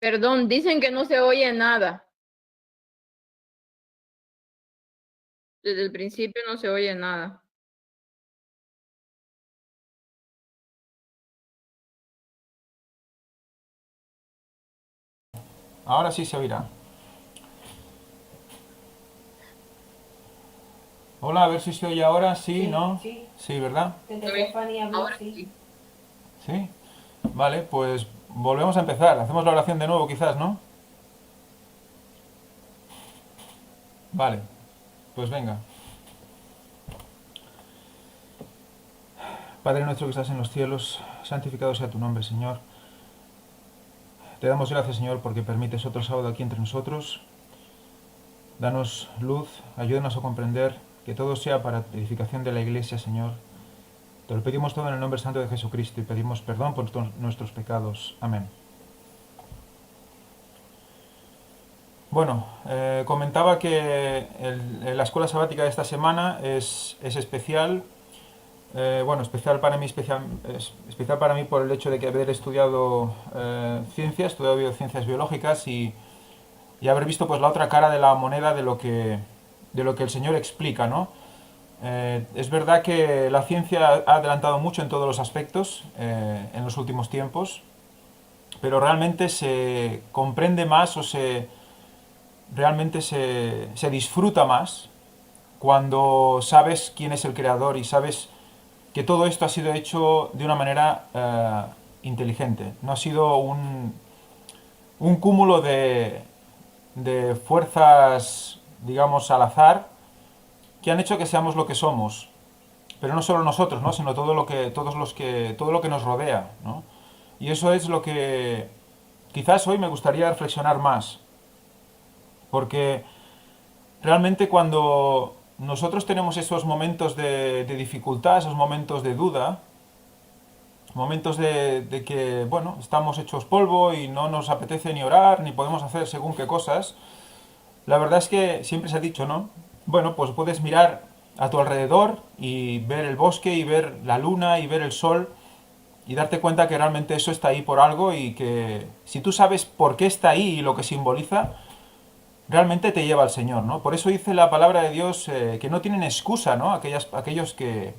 Perdón, dicen que no se oye nada. Desde el principio no se oye nada. Ahora sí se oirá. Hola, a ver si se oye ahora. Sí, Sí, ¿no? sí. Sí, ¿verdad? Desde Oye, Stephanie habló, ahora sí. sí. Sí. Vale, pues volvemos a empezar. Hacemos la oración de nuevo, quizás, ¿no? Vale, pues venga. Padre nuestro que estás en los cielos, santificado sea tu nombre, Señor. Te damos gracias, Señor, porque permites otro sábado aquí entre nosotros. Danos luz, ayúdanos a comprender que todo sea para edificación de la Iglesia, Señor. Te lo pedimos todo en el nombre santo de Jesucristo y pedimos perdón por nuestros pecados. Amén. Bueno, comentaba que la escuela sabática de esta semana es especial. Bueno, especial para mí, especial para mí por el hecho de que haber estudiado ciencias, estudiado biociencias biológicas y haber visto pues la otra cara de la moneda de lo que el Señor explica, ¿no? Es verdad que la ciencia ha adelantado mucho en todos los aspectos en los últimos tiempos, pero realmente se comprende más realmente se disfruta más cuando sabes quién es el creador y sabes que todo esto ha sido hecho de una manera inteligente. No ha sido un cúmulo de fuerzas, digamos, al azar, que han hecho que seamos lo que somos. Pero no solo nosotros, ¿no? Sino todo lo que nos rodea, ¿no? Y eso es lo que quizás hoy me gustaría reflexionar más. Porque realmente cuando nosotros tenemos esos momentos de dificultad, esos momentos de duda, momentos de que, bueno, estamos hechos polvo y no nos apetece ni orar, ni podemos hacer según qué cosas, la verdad es que siempre se ha dicho, ¿no? Bueno, pues puedes mirar a tu alrededor y ver el bosque y ver la luna y ver el sol y darte cuenta que realmente eso está ahí por algo y que si tú sabes por qué está ahí y lo que simboliza, realmente te lleva al Señor, ¿no? Por eso dice la palabra de Dios que no tienen excusa, ¿no? Aquellos eh,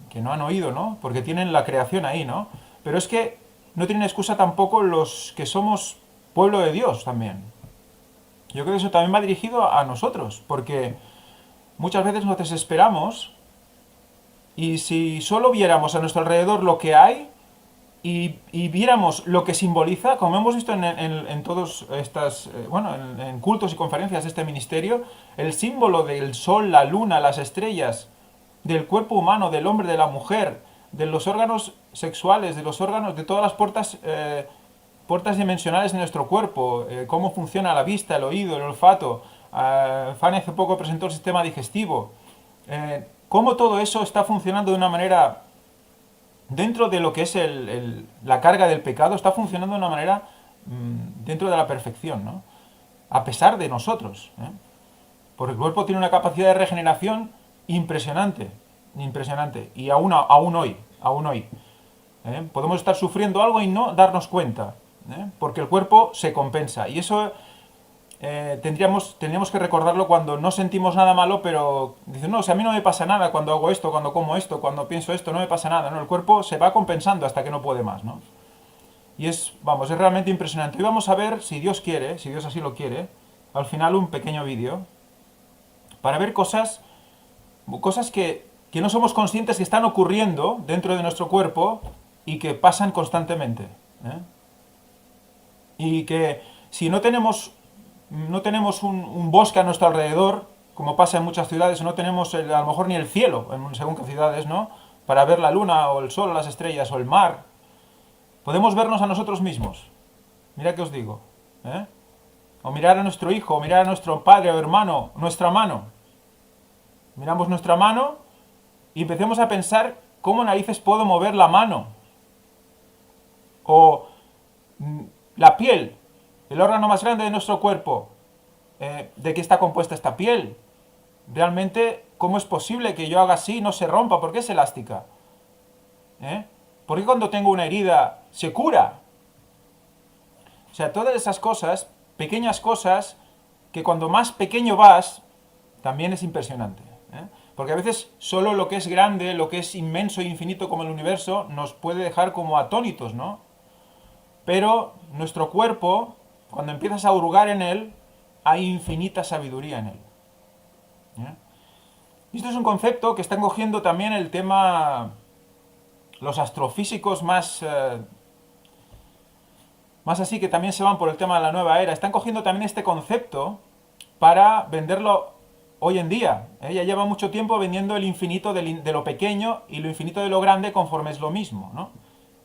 que no han oído, ¿no? Porque tienen la creación ahí, ¿no? Pero es que no tienen excusa tampoco los que somos pueblo de Dios también. Yo creo que eso también va dirigido a nosotros, porque muchas veces nos desesperamos y si solo viéramos a nuestro alrededor lo que hay y viéramos lo que simboliza, como hemos visto en todos estas, bueno, en cultos y conferencias de este ministerio, el símbolo del sol, la luna, las estrellas, del cuerpo humano, del hombre, de la mujer, de los órganos sexuales, de los órganos, de todas las puertas dimensionales de nuestro cuerpo, cómo funciona la vista, el oído, el olfato. Fanny hace poco presentó el sistema digestivo. Cómo todo eso está funcionando de una manera dentro de lo que es la carga del pecado, está funcionando de una manera dentro de la perfección, ¿no? A pesar de nosotros. Porque el cuerpo tiene una capacidad de regeneración impresionante, impresionante. Y aún hoy, aún hoy. Podemos estar sufriendo algo y no darnos cuenta, porque el cuerpo se compensa. Y eso tendríamos que recordarlo cuando no sentimos nada malo, pero dicen, no, si a mí no me pasa nada cuando hago esto, cuando como esto, cuando pienso esto, no me pasa nada, ¿no? El cuerpo se va compensando hasta que no puede más, ¿no? Y vamos, es realmente impresionante. Y vamos a ver, si Dios quiere, si Dios así lo quiere, al final un pequeño vídeo para ver cosas que no somos conscientes que están ocurriendo dentro de nuestro cuerpo y que pasan constantemente. ¿eh? Y que si no tenemos un bosque a nuestro alrededor, como pasa en muchas ciudades, no tenemos a lo mejor ni el cielo, según qué ciudades, ¿no? Para ver la luna o el sol o las estrellas o el mar. Podemos vernos a nosotros mismos. Mira que os digo. ¿eh? O mirar a nuestro hijo, o mirar a nuestro padre o hermano, nuestra mano. Miramos nuestra mano y empecemos a pensar cómo narices puedo mover la mano. O la piel, el órgano más grande de nuestro cuerpo. ¿De qué está compuesta esta piel? Realmente, ¿cómo es posible que yo haga así y no se rompa? ¿Por qué es elástica? ¿Eh? ¿Por qué cuando tengo una herida se cura? O sea, todas esas cosas, pequeñas cosas, que cuando más pequeño vas, también es impresionante. ¿Eh? Porque a veces solo lo que es grande, lo que es inmenso e infinito como el universo, nos puede dejar como atónitos, ¿no? Pero nuestro cuerpo, cuando empiezas a hurgar en él, hay infinita sabiduría en él. ¿Eh? Y esto es un concepto que están cogiendo también el tema, los astrofísicos más así, que también se van por el tema de la nueva era, están cogiendo también este concepto para venderlo hoy en día. Ya lleva mucho tiempo vendiendo el infinito de lo pequeño y lo infinito de lo grande conforme es lo mismo, ¿no?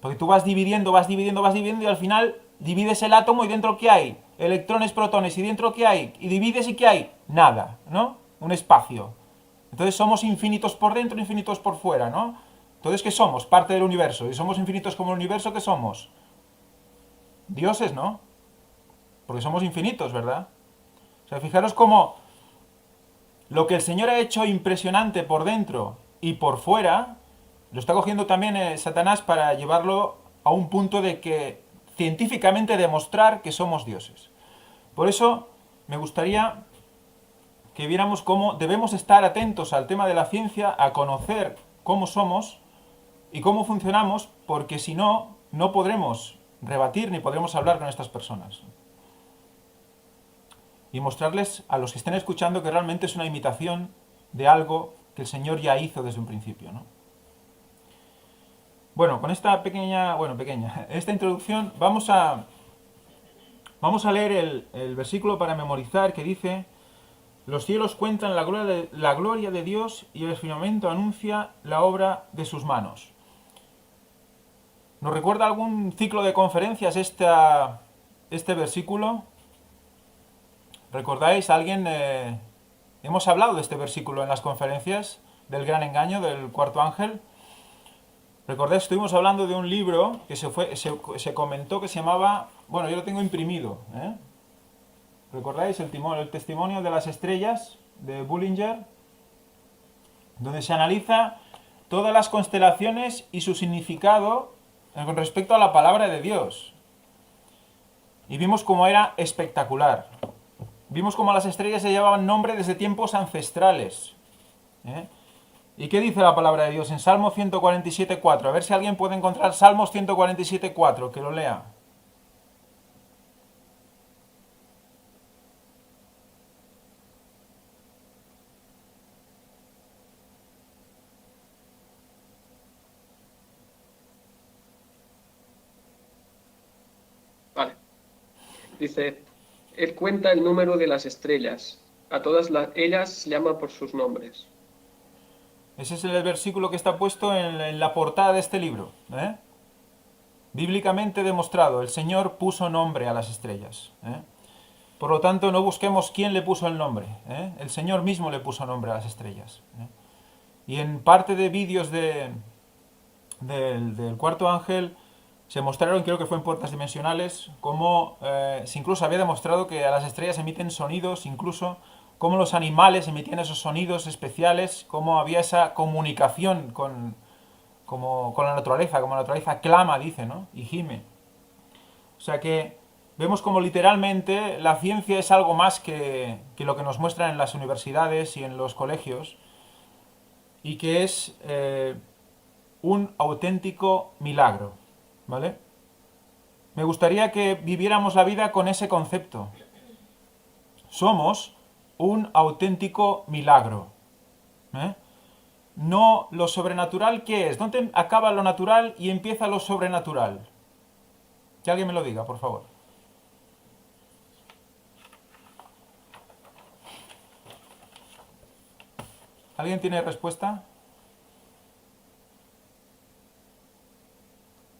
Porque tú vas dividiendo, vas dividiendo, vas dividiendo y al final divides el átomo y dentro ¿qué hay? Electrones, protones, y dentro ¿qué hay? Y divides y ¿qué hay? Nada, ¿no? Un espacio. Entonces somos infinitos por dentro, infinitos por fuera, ¿no? Entonces, ¿qué somos? Parte del universo. Y somos infinitos como el universo, ¿qué somos? Dioses, ¿no? Porque somos infinitos, ¿verdad? O sea, fijaros cómo lo que el Señor ha hecho impresionante por dentro y por fuera, lo está cogiendo también Satanás para llevarlo a un punto de que científicamente demostrar que somos dioses. Por eso me gustaría que viéramos cómo debemos estar atentos al tema de la ciencia, a conocer cómo somos y cómo funcionamos, porque si no, no podremos rebatir ni podremos hablar con estas personas. Y mostrarles a los que estén escuchando que realmente es una imitación de algo que el Señor ya hizo desde un principio, ¿no? Bueno, con esta esta introducción vamos a leer el versículo para memorizar que dice: los cielos cuentan la gloria de Dios y el firmamento anuncia la obra de sus manos. ¿Nos recuerda algún ciclo de conferencias este versículo? ¿Recordáis? ¿Alguien? Hemos hablado de este versículo en las conferencias del gran engaño, del cuarto ángel. ¿Recordáis? Estuvimos hablando de un libro que se comentó que se llamaba... Bueno, yo lo tengo imprimido. ¿Recordáis? El testimonio de las estrellas de Bullinger, donde se analiza todas las constelaciones y su significado con respecto a la palabra de Dios. Y vimos cómo era espectacular. Vimos cómo las estrellas se llevaban nombre desde tiempos ancestrales. ¿Y qué dice la palabra de Dios en Salmo 147.4? A ver si alguien puede encontrar Salmos 147.4, que lo lea. Vale. Dice, Él cuenta el número de las estrellas. A todas ellas llama por sus nombres. Ese es el versículo que está puesto en la portada de este libro. Bíblicamente demostrado, el Señor puso nombre a las estrellas. Por lo tanto, no busquemos quién le puso el nombre. El Señor mismo le puso nombre a las estrellas. Y en parte de vídeos del cuarto ángel se mostraron, creo que fue en Puertas Dimensionales, cómo se incluso había demostrado que a las estrellas emiten sonidos, incluso cómo los animales emitían esos sonidos especiales, cómo había esa comunicación con la naturaleza, como la naturaleza clama, dice, ¿no? Y gime. O sea que vemos como literalmente la ciencia es algo más que lo que nos muestran en las universidades y en los colegios, y que es un auténtico milagro, ¿vale? Me gustaría que viviéramos la vida con ese concepto. Somos un auténtico milagro. No lo sobrenatural, ¿qué es? ¿Dónde acaba lo natural y empieza lo sobrenatural? Que alguien me lo diga, por favor. ¿Alguien tiene respuesta?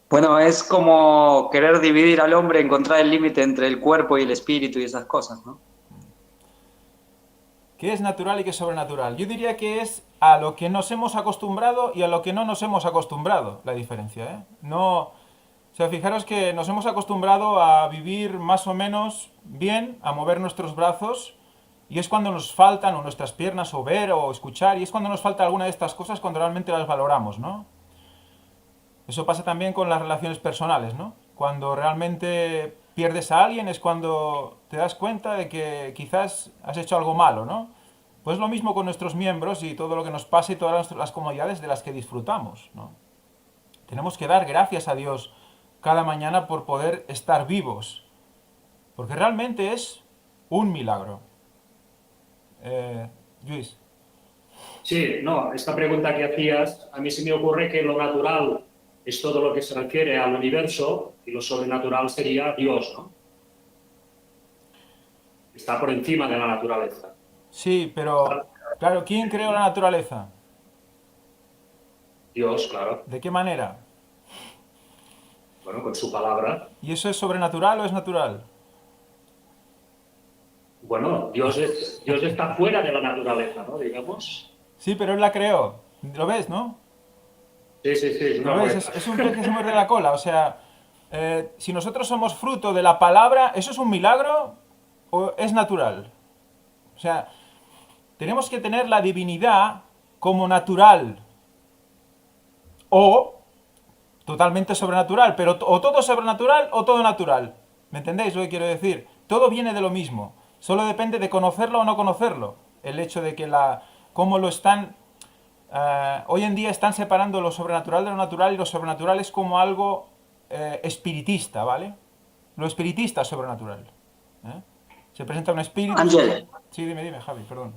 Bueno, es como querer dividir al hombre, encontrar el límite entre el cuerpo y el espíritu y esas cosas, ¿no? ¿Qué es natural y qué es sobrenatural? Yo diría que es a lo que nos hemos acostumbrado y a lo que no nos hemos acostumbrado la diferencia. No, o sea, fijaros que nos hemos acostumbrado a vivir más o menos bien, a mover nuestros brazos, y es cuando nos faltan o nuestras piernas o ver o escuchar, y es cuando nos falta alguna de estas cosas cuando realmente las valoramos, ¿no? Eso pasa también con las relaciones personales, ¿no? Cuando realmente pierdes a alguien es cuando te das cuenta de que quizás has hecho algo malo, ¿no? Pues lo mismo con nuestros miembros y todo lo que nos pasa y todas las comodidades de las que disfrutamos, ¿no? Tenemos que dar gracias a Dios cada mañana por poder estar vivos, porque realmente es un milagro. Luis. Sí, no, esta pregunta que hacías, a mí se me ocurre que lo natural es todo lo que se refiere al universo y lo sobrenatural sería Dios, ¿no? Está por encima de la naturaleza. Sí, pero claro, ¿quién creó la naturaleza? Dios, claro, ¿De qué manera? bueno, con su palabra. ¿Y eso es sobrenatural o es natural? Bueno, Dios está fuera de la naturaleza, ¿no? Digamos. Sí, pero él la creó. ¿Lo ves, no? Sí, sí, sí, es ¿Lo una ves? buena. Es un pez que se muerde la cola. O sea, si nosotros somos fruto de la palabra, ¿eso es un milagro o es natural? O sea, tenemos que tener la divinidad como natural o totalmente sobrenatural, pero o todo sobrenatural o todo natural. ¿Me entendéis lo que quiero decir? Todo viene de lo mismo. Solo depende de conocerlo o no conocerlo. El hecho de que cómo lo están hoy en día están separando lo sobrenatural de lo natural y lo sobrenatural es como algo espiritista, ¿vale? Lo espiritista es sobrenatural. ¿eh? Se presenta un espíritu. Ángel. Sí, dime, Javi, perdón.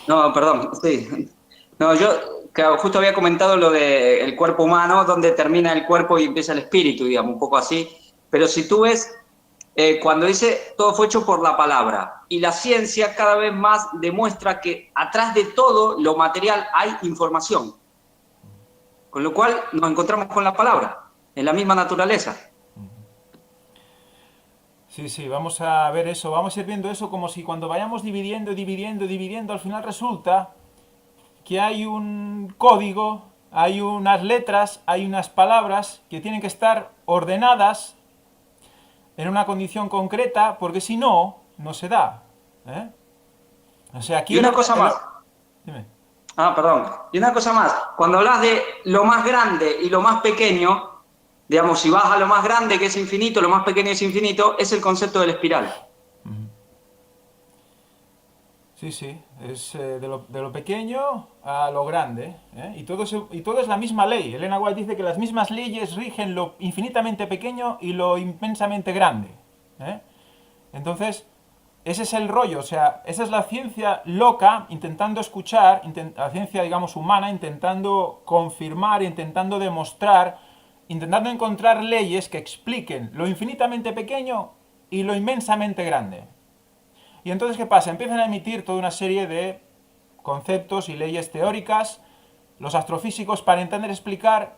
No, perdón, sí. No, yo que justo había comentado lo del cuerpo humano, donde termina el cuerpo y empieza el espíritu, digamos, un poco así. Pero si tú ves, cuando dice todo fue hecho por la palabra, y la ciencia cada vez más demuestra que atrás de todo lo material hay información. Con lo cual nos encontramos con la palabra, en la misma naturaleza. Sí, vamos a ver eso, vamos a ir viendo eso como si cuando vayamos dividiendo, al final resulta que hay un código, hay unas letras, hay unas palabras que tienen que estar ordenadas en una condición concreta, porque si no, no se da. O sea, aquí Y una cosa más. Dime. Ah, perdón. Y una cosa más. Cuando hablas de lo más grande y lo más pequeño, digamos, si vas a lo más grande que es infinito, lo más pequeño es infinito, es el concepto de la espiral. Sí, es de lo pequeño a lo grande. Y todo es la misma ley. Elena White dice que las mismas leyes rigen lo infinitamente pequeño y lo inmensamente grande. Entonces, ese es el rollo. O sea, esa es la ciencia loca intentando escuchar, la ciencia, digamos, humana, intentando confirmar, intentando demostrar, intentando encontrar leyes que expliquen lo infinitamente pequeño y lo inmensamente grande. Y entonces, ¿qué pasa? Empiezan a emitir toda una serie de conceptos y leyes teóricas, los astrofísicos, para intentar explicar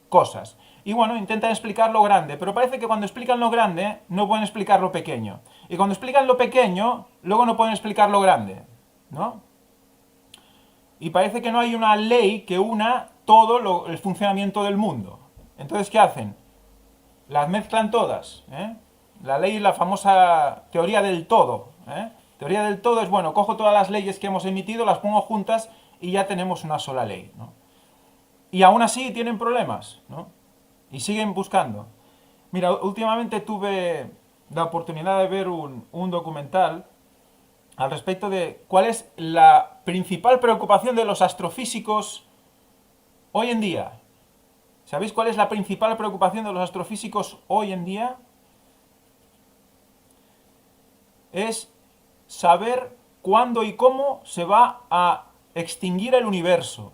cosas. Y bueno, intentan explicar lo grande, pero parece que cuando explican lo grande, no pueden explicar lo pequeño. Y cuando explican lo pequeño, luego no pueden explicar lo grande, ¿no? Y parece que no hay una ley que una todo el funcionamiento del mundo. Entonces, ¿qué hacen? Las mezclan todas, La ley, la famosa teoría del todo. Teoría del todo es, bueno, cojo todas las leyes que hemos emitido, las pongo juntas y ya tenemos una sola ley, ¿no? Y aún así tienen problemas, ¿no? Y siguen buscando. Mira, últimamente tuve la oportunidad de ver un documental al respecto de cuál es la principal preocupación de los astrofísicos hoy en día. ¿Sabéis cuál es la principal preocupación de los astrofísicos hoy en día? Es saber cuándo y cómo se va a extinguir el universo.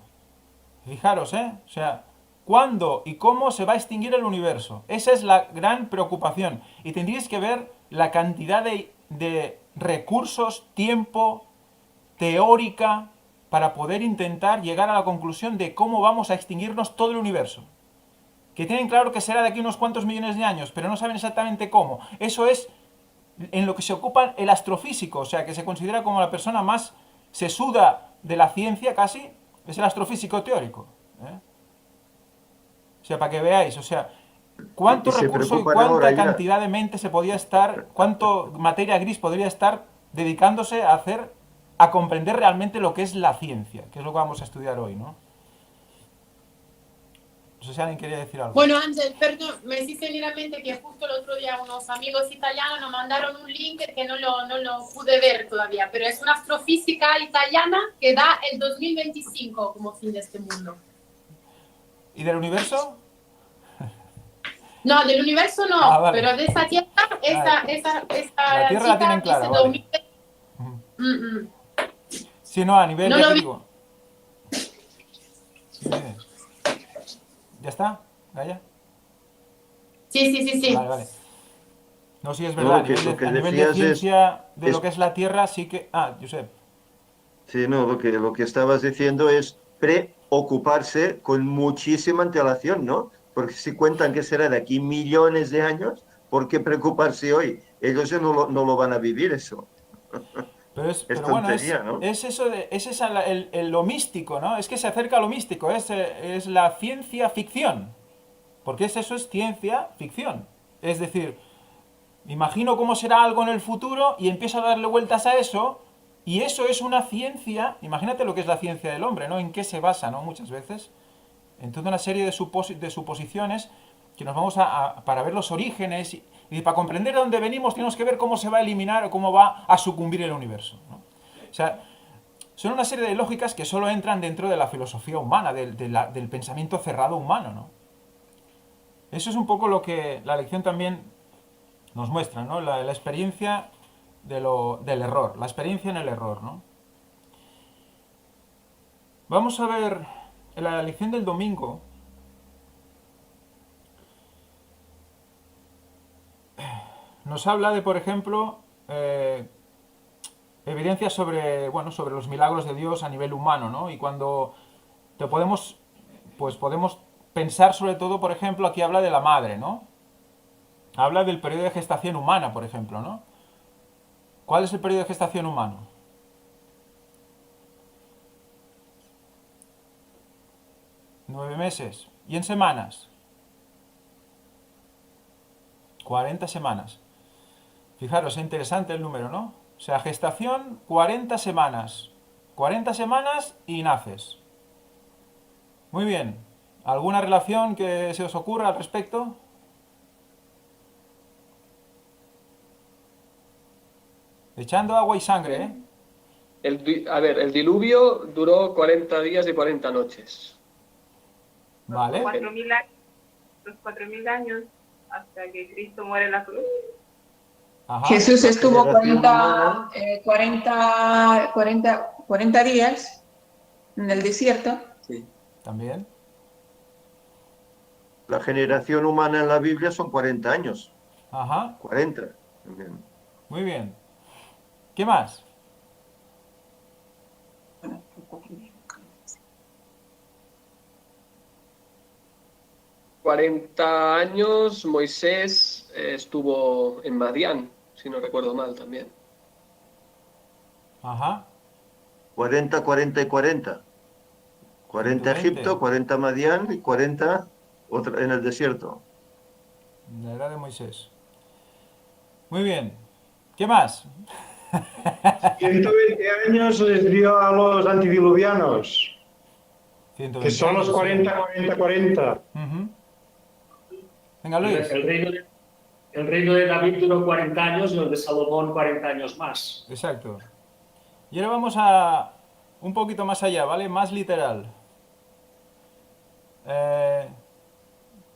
Fijaros, O sea, cuándo y cómo se va a extinguir el universo. Esa es la gran preocupación. Y tendríais que ver la cantidad de recursos, tiempo, teórica, para poder intentar llegar a la conclusión de cómo vamos a extinguirnos todo el universo. Que tienen claro que será de aquí unos cuantos millones de años, pero no saben exactamente cómo. Eso es en lo que se ocupa el astrofísico, o sea, que se considera como la persona más sesuda de la ciencia casi, es el astrofísico teórico. O sea, para que veáis, o sea, cuánto recurso y cuánta cantidad de mente se podía estar, cuánto materia gris podría estar dedicándose a comprender realmente lo que es la ciencia, que es lo que vamos a estudiar hoy, ¿no? O No sé si alguien quería decir algo. Bueno, Ángel, perdón, me hiciste venir a la mente que justo el otro día unos amigos italianos nos mandaron un link que no lo pude ver todavía, pero es una astrofísica italiana que da el 2025 como fin de este mundo. ¿Y del universo? No, del universo no, Ah, vale. pero de esa Tierra, La esta Tierra la tienen clara, dice vale. 2025. Ujú. Sí, no, a nivel, No ya lo te vi. digo. Muy bien. ¿Ya está? ¿Gaya? Sí. Vale, vale. No, sí, es No, verdad. lo que A nivel de decías ciencia de lo es- que es la Tierra, sí que... Ah, Josep. Sí, no, lo que estabas diciendo es preocuparse con muchísima antelación, ¿no? Porque si cuentan que será de aquí millones de años, ¿por qué preocuparse hoy? Ellos ya no lo van a vivir eso. Es Pero bueno, tontería, ¿no? es eso es lo místico, ¿no? Es que se acerca a lo místico, es la ciencia ficción. Porque eso es ciencia ficción. Es decir, imagino cómo será algo en el futuro y empiezo a darle vueltas a eso, y eso es una ciencia. Imagínate lo que es la ciencia del hombre, ¿no? En qué se basa, ¿no? Muchas veces. En toda una serie de suposiciones que nos vamos para ver los orígenes y para comprender de dónde venimos tenemos que ver cómo se va a eliminar o cómo va a sucumbir el universo, ¿no? O sea, son una serie de lógicas que solo entran dentro de la filosofía humana, del pensamiento cerrado humano, ¿no? Eso es un poco lo que la lección también nos muestra, ¿no? La experiencia del error, la experiencia en el error, ¿no? Vamos a ver en la lección del domingo. Nos habla de, por ejemplo, evidencias sobre, bueno, sobre los milagros de Dios a nivel humano, ¿no? Y cuando podemos pensar sobre todo, por ejemplo, aquí habla de la madre, ¿no? Habla del periodo de gestación humana, por ejemplo, ¿no? ¿Cuál es el periodo de gestación humano? 9 meses. ¿Y en semanas? 40 semanas. Fijaros, es interesante el número, ¿no? O sea, gestación, 40 semanas. 40 semanas y naces. Muy bien. ¿Alguna relación que se os ocurra al respecto? Echando agua y sangre, ¿eh? El diluvio duró 40 días y 40 noches. Vale. 4.000 años, los 4.000 años hasta que Cristo muere en la cruz. Ajá. Jesús La estuvo generación humana. 40 días en el desierto. Sí. También. La generación humana en la Biblia son 40 años. Ajá. 40. También. Muy bien. ¿Qué más? ¿40 años Moisés estuvo en Madián, si no recuerdo mal también? Ajá. 40, 40 y 40. 40 120. Egipto, 40 Madián y 40 en el desierto. La era de Moisés. Muy bien. ¿Qué más? 120 años les dio a los antediluvianos, 120 que son los años, 40, 40, 40. Ujú. Venga, Luis. El reino de David duró 40 años y el de Salomón 40 años más. Exacto. Y ahora vamos a un poquito más allá, ¿vale? Más literal.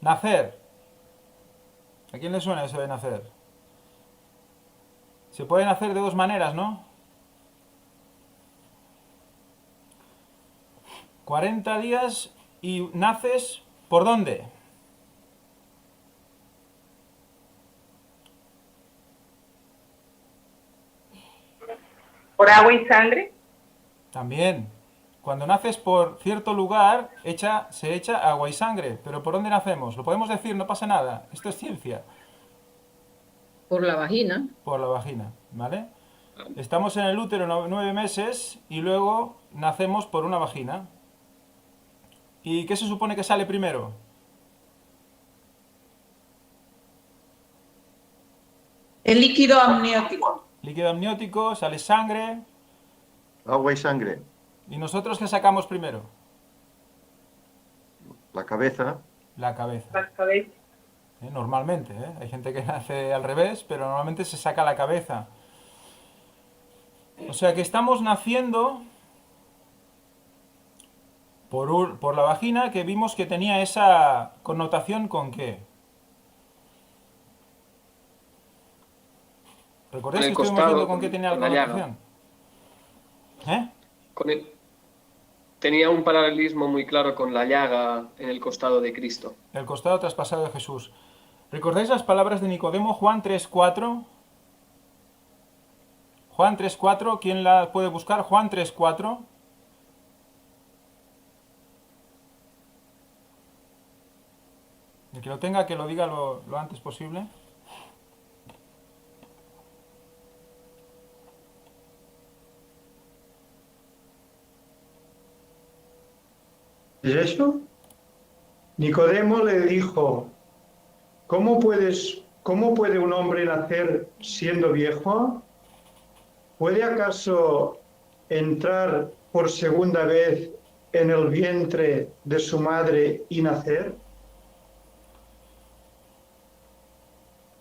Nacer. ¿A quién le suena eso de nacer? Se puede nacer de dos maneras, ¿no? 40 días y naces ¿por dónde? Por agua y sangre. También. Cuando naces por cierto lugar, se echa agua y sangre. ¿Pero por dónde nacemos? Lo podemos decir, no pasa nada. Esto es ciencia. Por la vagina. Por la vagina, ¿vale? Estamos en el útero 9 meses y luego nacemos por una vagina. ¿Y qué se supone que sale primero? El líquido amniótico. Líquido amniótico, sale sangre. Agua y sangre. ¿Y nosotros qué sacamos primero? La cabeza. la cabeza. las cabezas. Normalmente, hay gente que nace al revés, pero normalmente se saca la cabeza. O sea que estamos naciendo por la vagina, que vimos que tenía esa connotación con qué. ¿Recordáis Con que el estuvimos viendo costado, con qué tenía la con la llaga. connotación? ¿Eh? Con tenía un paralelismo muy claro con la llaga en el costado de Cristo. El costado traspasado de Jesús. ¿Recordáis las palabras de Nicodemo, Juan 3:4? Juan 3:4, ¿quién la puede buscar? Juan 3:4. El que lo tenga, que lo diga lo antes posible. ¿Es eso? Nicodemo le dijo, cómo puede un hombre nacer siendo viejo? ¿Puede acaso entrar por segunda vez en el vientre de su madre y nacer?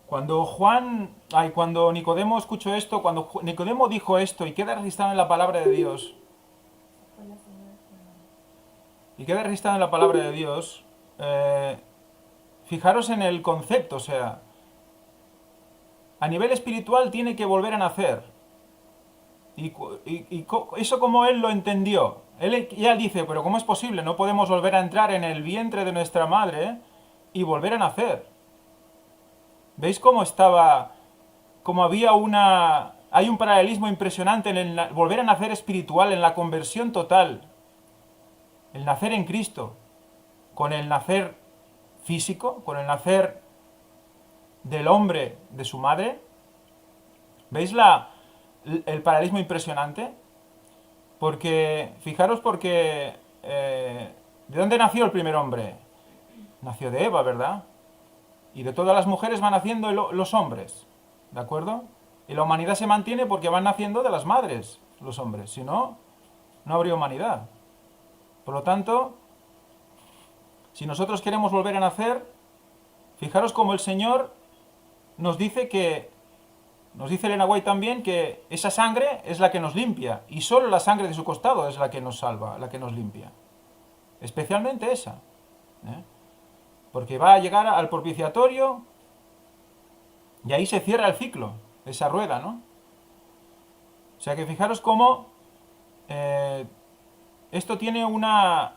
Cuando Nicodemo escuchó esto, cuando Nicodemo dijo esto y queda registrado en la palabra de Dios, fijaros en el concepto, o sea, a nivel espiritual tiene que volver a nacer. Y eso como él lo entendió. Él ya dice, pero ¿cómo es posible? No podemos volver a entrar en el vientre de nuestra madre y volver a nacer. ¿Veis cómo estaba, cómo hay un paralelismo impresionante en el volver a nacer espiritual, en la conversión total, el nacer en Cristo, con el nacer físico, con el nacer del hombre de su madre? ¿Veis el paralelismo impresionante? Porque, fijaros ¿de dónde nació el primer hombre? Nació de Eva, ¿verdad? Y de todas las mujeres van naciendo los hombres, ¿de acuerdo? Y la humanidad se mantiene porque van naciendo de las madres los hombres, si no, no habría humanidad. Por lo tanto, si nosotros queremos volver a nacer, fijaros cómo el Señor nos dice Elena White también, que esa sangre es la que nos limpia, y solo la sangre de su costado es la que nos salva, la que nos limpia. Especialmente esa. Porque va a llegar al propiciatorio y ahí se cierra el ciclo, esa rueda, ¿no? O sea que fijaros cómo esto tiene una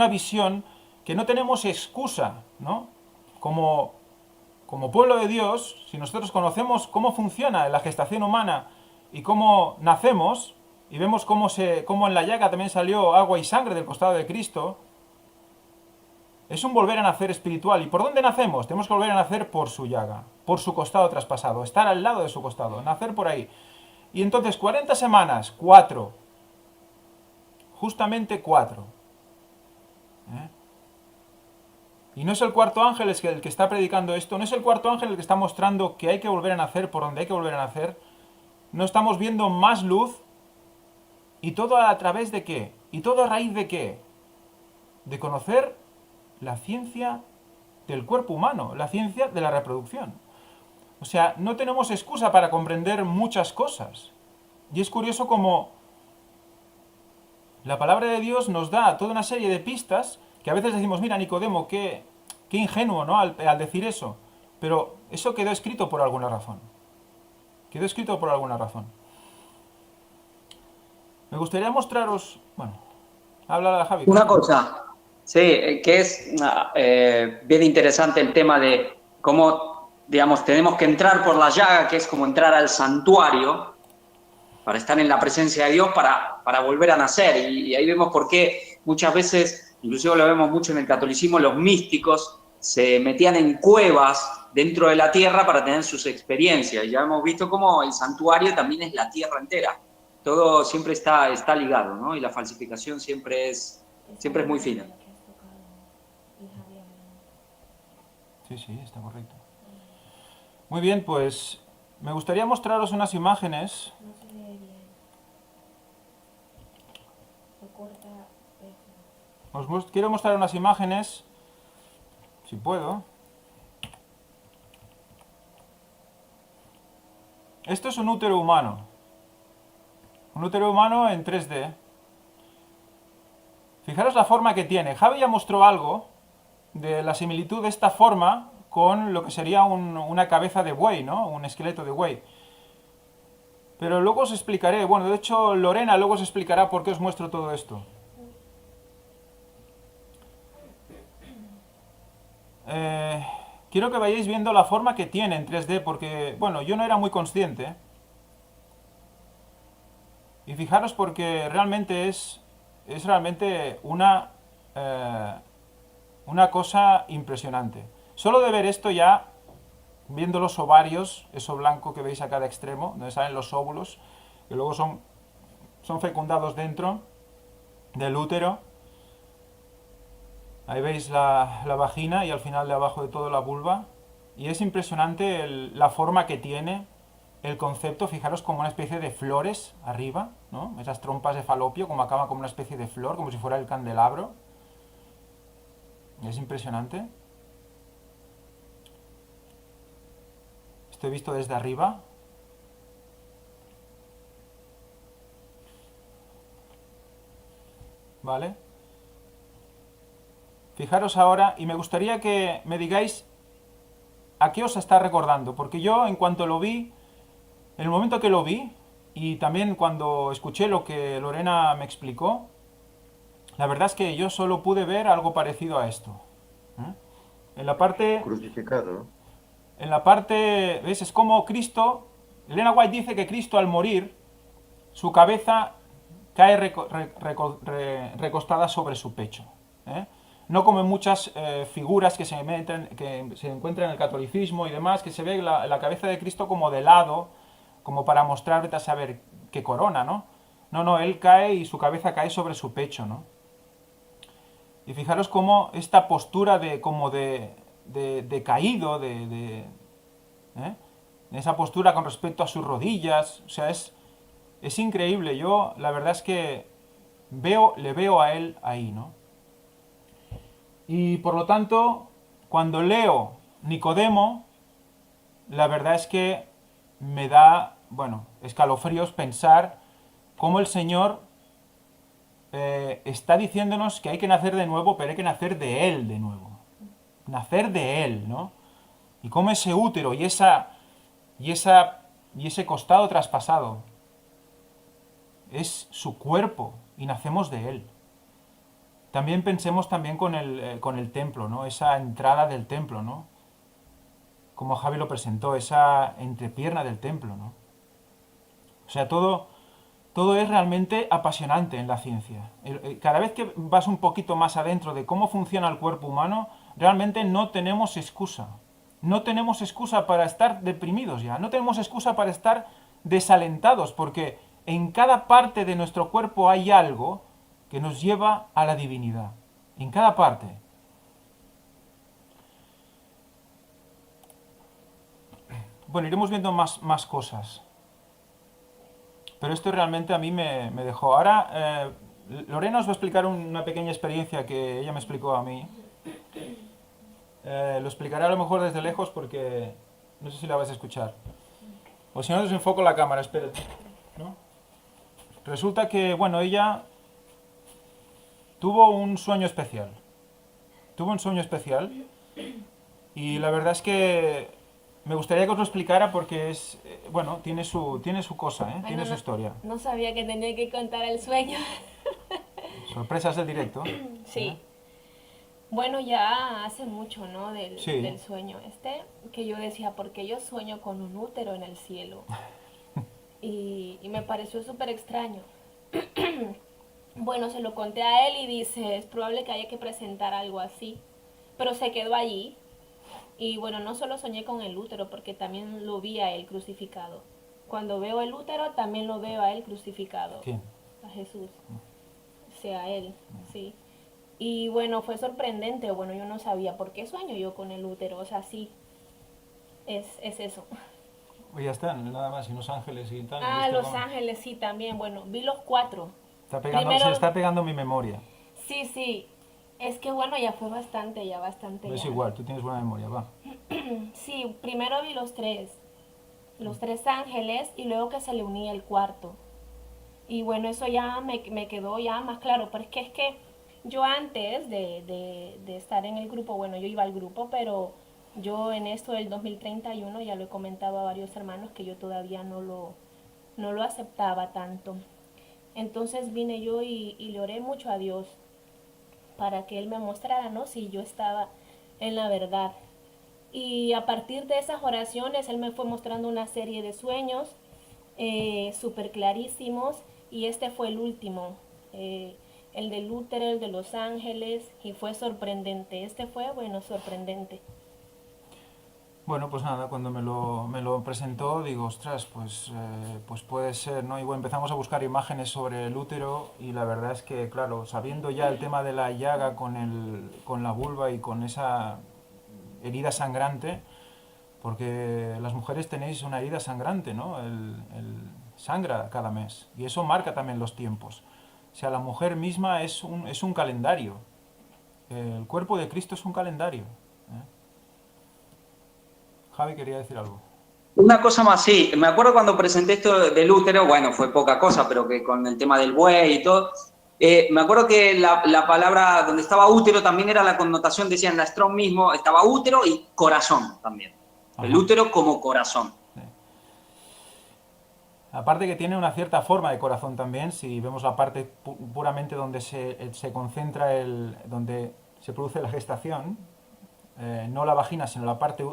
visión que no tenemos excusa, ¿no? Como pueblo de Dios, si nosotros conocemos cómo funciona la gestación humana y cómo nacemos, y vemos cómo en la llaga también salió agua y sangre del costado de Cristo, es un volver a nacer espiritual. ¿Y por dónde nacemos? Tenemos que volver a nacer por su llaga, por su costado traspasado, estar al lado de su costado, nacer por ahí. Y entonces 40 semanas, 4, justamente 4. Y no es el cuarto ángel el que está predicando esto, no es el cuarto ángel el que está mostrando que hay que volver a nacer por donde hay que volver a nacer. No estamos viendo más luz. ¿Y todo a través de qué? ¿Y todo a raíz de qué? De conocer la ciencia del cuerpo humano, la ciencia de la reproducción. O sea, no tenemos excusa para comprender muchas cosas. Y es curioso como la palabra de Dios nos da toda una serie de pistas que a veces decimos, mira, Nicodemo, qué ingenuo, ¿no? Al decir eso. Pero eso quedó escrito por alguna razón. Quedó escrito por alguna razón. Me gustaría mostraros... Bueno, habla Javi. Una cosa, sí, que es bien interesante el tema de cómo, digamos, tenemos que entrar por la llaga, que es como entrar al santuario, para estar en la presencia de Dios, para volver a nacer. Y ahí vemos por qué muchas veces, inclusive lo vemos mucho en el catolicismo, los místicos se metían en cuevas dentro de la tierra para tener sus experiencias. Y ya hemos visto cómo el santuario también es la tierra entera. Todo siempre está ligado, ¿no? Y la falsificación siempre es muy fina. Sí, está correcto. Muy bien, pues me gustaría mostraros unas imágenes. Quiero mostrar unas imágenes. si puedo. Esto es un útero humano. Un útero humano en 3D. Fijaros la forma que tiene. Javi ya mostró algo de la similitud de esta forma con lo que sería una cabeza de buey, ¿no? Un esqueleto de buey. Pero luego os explicaré, bueno, de hecho Lorena luego os explicará por qué os muestro todo esto. Quiero que vayáis viendo la forma que tiene en 3D porque, bueno, yo no era muy consciente. Y fijaros porque realmente es realmente una cosa impresionante. Solo de ver esto ya, viendo los ovarios, eso blanco que veis a cada extremo, donde salen los óvulos, que luego son fecundados dentro del útero. Ahí veis la vagina y al final de abajo de todo la vulva. Y es impresionante la forma que tiene, el concepto. Fijaros como una especie de flores arriba, ¿no? Esas trompas de falopio, como acaban como una especie de flor, como si fuera el candelabro. Es impresionante. Estoy visto desde arriba. ¿Vale? Fijaros ahora, y me gustaría que me digáis a qué os está recordando, porque yo en cuanto lo vi, en el momento que lo vi, y también cuando escuché lo que Lorena me explicó, la verdad es que yo solo pude ver algo parecido a esto. En la parte... Crucificado. En la parte, ¿ves? Es como Cristo, Elena White dice que Cristo al morir, su cabeza cae recostada sobre su pecho. No como en muchas figuras que se encuentran en el catolicismo y demás, que se ve la cabeza de Cristo como de lado, como para mostrar, vete a saber qué corona, ¿no? No, él cae y su cabeza cae sobre su pecho, ¿no? Y fijaros cómo esta postura de caído, esa postura con respecto a sus rodillas, o sea, es increíble. Yo la verdad es que le veo a él ahí, ¿no? Y por lo tanto, cuando leo Nicodemo, la verdad es que me da, bueno, escalofríos pensar cómo el Señor está diciéndonos que hay que nacer de nuevo, pero hay que nacer de Él de nuevo. Nacer de Él, ¿no? Y cómo ese útero y ese costado traspasado es su cuerpo y nacemos de Él. También pensemos también con el templo, ¿no? Esa entrada del templo, ¿no? Como Javi lo presentó, esa entrepierna del templo, ¿no? O sea, todo es realmente apasionante en la ciencia. Cada vez que vas un poquito más adentro de cómo funciona el cuerpo humano, realmente no tenemos excusa. No tenemos excusa para estar deprimidos ya. No tenemos excusa para estar desalentados, porque en cada parte de nuestro cuerpo hay algo que nos lleva a la divinidad. En cada parte. Bueno, iremos viendo más cosas. Pero esto realmente a mí me dejó. Ahora, Lorena os va a explicar una pequeña experiencia que ella me explicó a mí. Lo explicaré a lo mejor desde lejos porque no sé si la vais a escuchar. O si no, desenfoco la cámara, espérate. ¿No? Resulta que, bueno, ella tuvo un sueño especial. Y la verdad es que me gustaría que os lo explicara porque es, bueno, tiene su cosa, Bueno, tiene su historia. No sabía que tenía que contar el sueño. Sorpresas del directo. Sí. Bueno, ya hace mucho, ¿no? Sí. Del sueño que yo decía, porque yo sueño con un útero en el cielo. Y me pareció súper extraño. Bueno, se lo conté a él y dice, es probable que haya que presentar algo así. Pero se quedó allí. Y bueno, no solo soñé con el útero, porque también lo vi a él crucificado. Cuando veo el útero, también lo veo a él crucificado. ¿Quién? A Jesús. O sea, a él, sí. Y bueno, fue sorprendente. Bueno, yo no sabía por qué sueño yo con el útero. O sea, sí, es eso. Pues ya están, nada más, y Los Ángeles y tal. Ah, Los Ángeles, sí, también. Bueno, vi los 4. Se está pegando mi memoria. Sí. Es que bueno, ya fue bastante, ya bastante. Es Ya. igual, tú tienes buena memoria, va. Sí, primero vi los tres ángeles y luego que se le unía el cuarto. Y bueno, eso ya me quedó ya más claro, porque es que yo antes de estar en el grupo, bueno, yo iba al grupo, pero yo en esto del 2031 ya lo he comentado a varios hermanos que yo todavía no lo aceptaba tanto. Entonces vine yo y le oré mucho a Dios para que Él me mostrara, ¿no? Si yo estaba en la verdad. Y a partir de esas oraciones, Él me fue mostrando una serie de sueños súper clarísimos y este fue el último, el del útero, el de los ángeles, y fue sorprendente. Este fue, bueno, sorprendente. Bueno, pues nada, cuando me lo presentó, digo, ostras, pues puede ser, ¿no? Y bueno, empezamos a buscar imágenes sobre el útero y la verdad es que, claro, sabiendo ya el tema de la llaga con la vulva y con esa herida sangrante, porque las mujeres tenéis una herida sangrante, ¿no? Sangra cada mes y eso marca también los tiempos. O sea, la mujer misma es un calendario. El cuerpo de Cristo es un calendario. ¿Eh? Javi quería decir algo. Una cosa más, sí, me acuerdo cuando presenté esto del útero, bueno, fue poca cosa, pero que con el tema del buey y todo, me acuerdo que la palabra donde estaba útero también era la connotación, decían la Strong mismo, estaba útero y corazón también. Ajá. El útero como corazón. Sí. Aparte que tiene una cierta forma de corazón también, si vemos la parte puramente donde se concentra donde se produce la gestación, no la vagina, sino la parte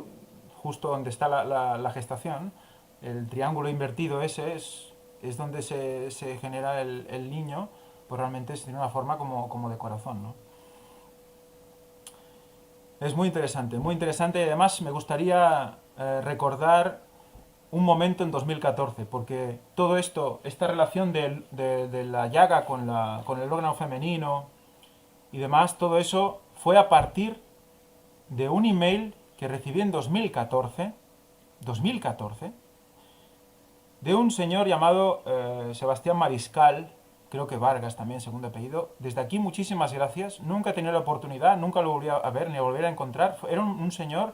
justo donde está la gestación, el triángulo invertido ese es donde se genera el niño, pues realmente tiene una forma como de corazón, ¿no? Es muy interesante y además me gustaría recordar un momento en 2014, porque todo esto, esta relación de la llaga con el órgano femenino y demás, todo eso fue a partir de un email que recibí en 2014, de un señor llamado Sebastián Mariscal, creo que Vargas también, segundo apellido. Desde aquí muchísimas gracias, nunca he tenido la oportunidad, nunca lo volví a ver ni a volver a encontrar. Era un señor,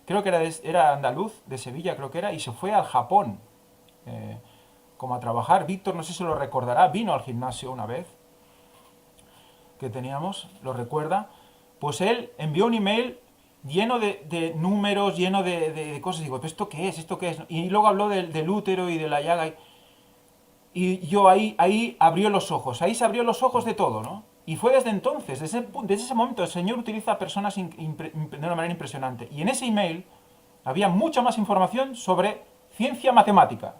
creo que era andaluz, de Sevilla creo que era, y se fue al Japón como a trabajar. Víctor, no sé si lo recordará, vino al gimnasio una vez que teníamos, lo recuerda. Pues él envió un email lleno de números, lleno de cosas. Digo, ¿pero esto qué es? ¿Esto qué es? Y luego habló del útero y de la llaga. Y yo ahí abrió los ojos. Ahí se abrió los ojos de todo, ¿no? Y fue desde entonces, desde ese momento, el Señor utiliza a personas de una manera impresionante. Y en ese email había mucha más información sobre ciencia matemática.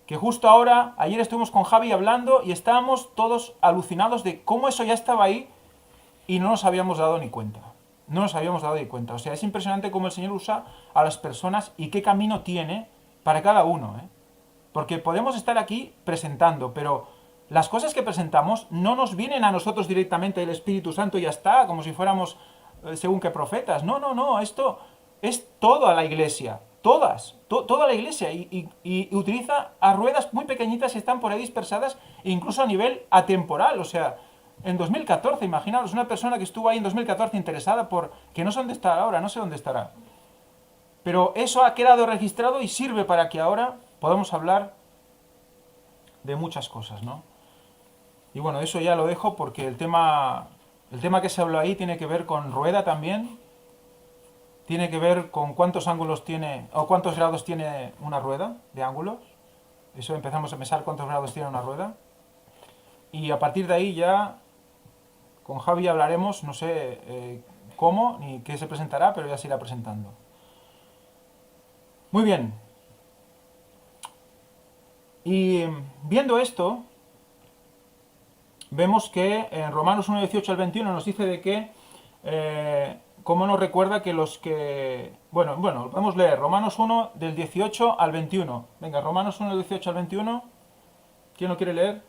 Que justo ahora, ayer estuvimos con Javi hablando y estábamos todos alucinados de cómo eso ya estaba ahí y no nos habíamos dado ni cuenta. No nos habíamos dado ni cuenta. O sea, es impresionante cómo el Señor usa a las personas y qué camino tiene para cada uno, ¿eh? Porque podemos estar aquí presentando, pero las cosas que presentamos no nos vienen a nosotros directamente del Espíritu Santo y ya está, como si fuéramos según qué profetas. No, esto es toda la iglesia, toda la iglesia, y utiliza a ruedas muy pequeñitas que están por ahí dispersadas, incluso a nivel atemporal. O sea, en 2014, imaginaos, una persona que estuvo ahí en 2014 interesada por, que no sé dónde está ahora, no sé dónde estará. Pero eso ha quedado registrado y sirve para que ahora podamos hablar de muchas cosas, ¿no? Y bueno, eso ya lo dejo porque el tema que se habló ahí tiene que ver con rueda también, tiene que ver con cuántos ángulos tiene, o cuántos grados tiene una rueda de ángulos. Eso empezamos a pensar cuántos grados tiene una rueda. Y a partir de ahí ya con Javi hablaremos, no sé cómo ni qué se presentará, pero ya se irá presentando. Muy bien. Y viendo esto, vemos que en Romanos 1, 18 al 21 nos dice de que, cómo nos recuerda que los que... Bueno, vamos a leer Romanos 1 del 18 al 21. Venga, Romanos 1 del 18 al 21. ¿Quién lo quiere leer?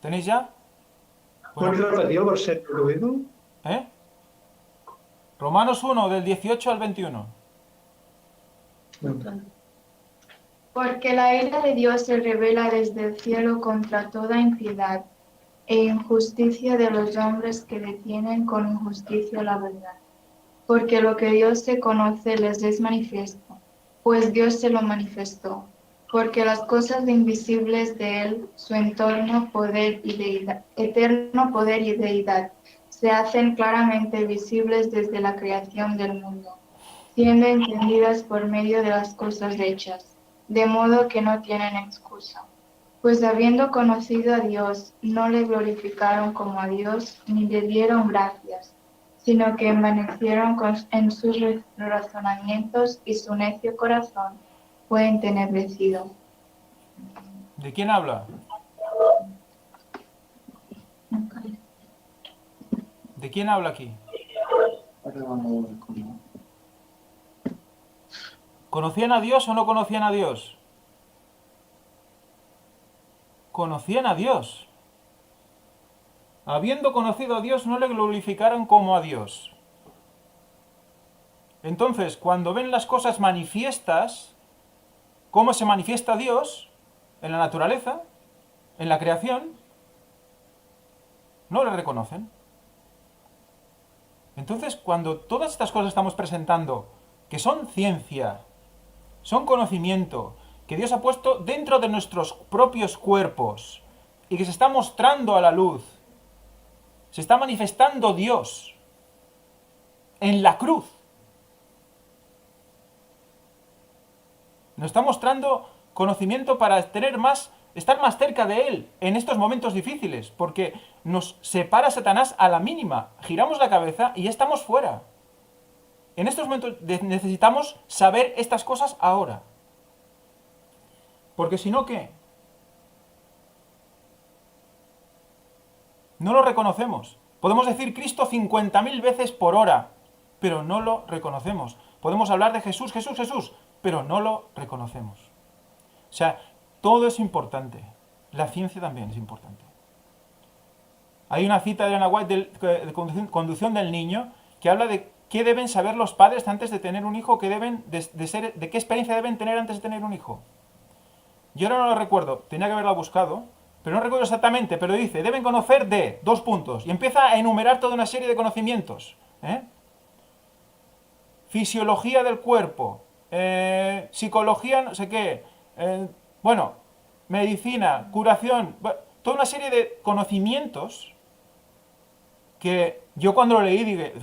¿Tenéis ya? ¿Puedes repetir el verset que he oído? ¿Eh? Romanos 1, del 18 al 21. Porque la ira de Dios se revela desde el cielo contra toda impiedad e injusticia de los hombres que detienen con injusticia la verdad. Porque lo que Dios se conoce les es manifiesto, pues Dios se lo manifestó. Porque las cosas invisibles de Él, su entorno, poder y deidad, eterno poder y deidad, se hacen claramente visibles desde la creación del mundo, siendo entendidas por medio de las cosas hechas, de modo que no tienen excusa. Pues habiendo conocido a Dios, no le glorificaron como a Dios, ni le dieron gracias, sino que envanecieron en sus razonamientos y su necio corazón fue entenebrecido. ¿De quién habla? ¿De quién habla aquí? ¿Conocían a Dios o no conocían a Dios? Conocían a Dios. Habiendo conocido a Dios, no le glorificaron como a Dios. Entonces, cuando ven las cosas manifiestas, ¿cómo se manifiesta Dios? En la naturaleza, en la creación, no le reconocen. Entonces, cuando todas estas cosas estamos presentando, que son ciencia, son conocimiento, que Dios ha puesto dentro de nuestros propios cuerpos y que se está mostrando a la luz, se está manifestando Dios en la cruz. Nos está mostrando conocimiento para estar más cerca de Él en estos momentos difíciles, porque nos separa Satanás a la mínima. Giramos la cabeza y ya estamos fuera. En estos momentos necesitamos saber estas cosas ahora. Porque si no, ¿qué? No lo reconocemos. Podemos decir Cristo 50.000 veces por hora, pero no lo reconocemos. Podemos hablar de Jesús, Jesús, Jesús, pero no lo reconocemos. O sea, todo es importante. La ciencia también es importante. Hay una cita de Ana White de conducción del niño que habla de qué deben saber los padres antes de tener un hijo, de qué experiencia deben tener antes de tener un hijo. Yo ahora no lo recuerdo, tenía que haberla buscado, pero no recuerdo exactamente, pero dice, deben conocer de 2 puntos, y empieza a enumerar toda una serie de conocimientos. Fisiología del cuerpo, psicología, no sé qué, medicina, curación, toda una serie de conocimientos que yo cuando lo leí dije,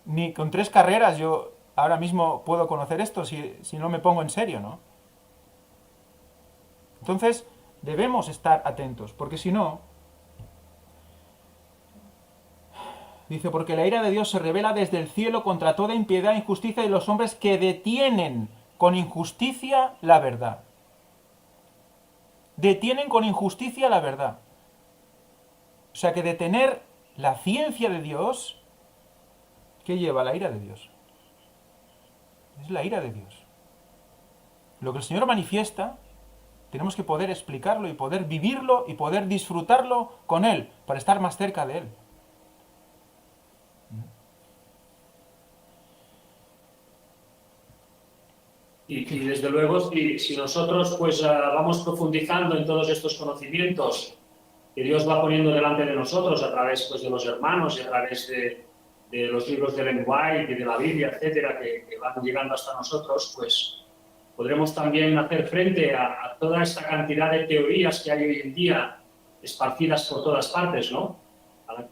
ni con 3 carreras yo ahora mismo puedo conocer esto si no me pongo en serio, ¿no? Entonces, debemos estar atentos, porque si no, dice, porque la ira de Dios se revela desde el cielo contra toda impiedad e injusticia de los hombres que detienen con injusticia la verdad. Detienen con injusticia la verdad. O sea que detener la ciencia de Dios, ¿qué lleva? La ira de Dios. Es la ira de Dios. Lo que el Señor manifiesta, tenemos que poder explicarlo y poder vivirlo y poder disfrutarlo con Él, para estar más cerca de Él. Y desde luego, si nosotros pues vamos profundizando en todos estos conocimientos que Dios va poniendo delante de nosotros a través pues, de los hermanos y a través de los libros de Ellen White y de la Biblia, etcétera, que van llegando hasta nosotros, pues podremos también hacer frente a toda esta cantidad de teorías que hay hoy en día esparcidas por todas partes, ¿no?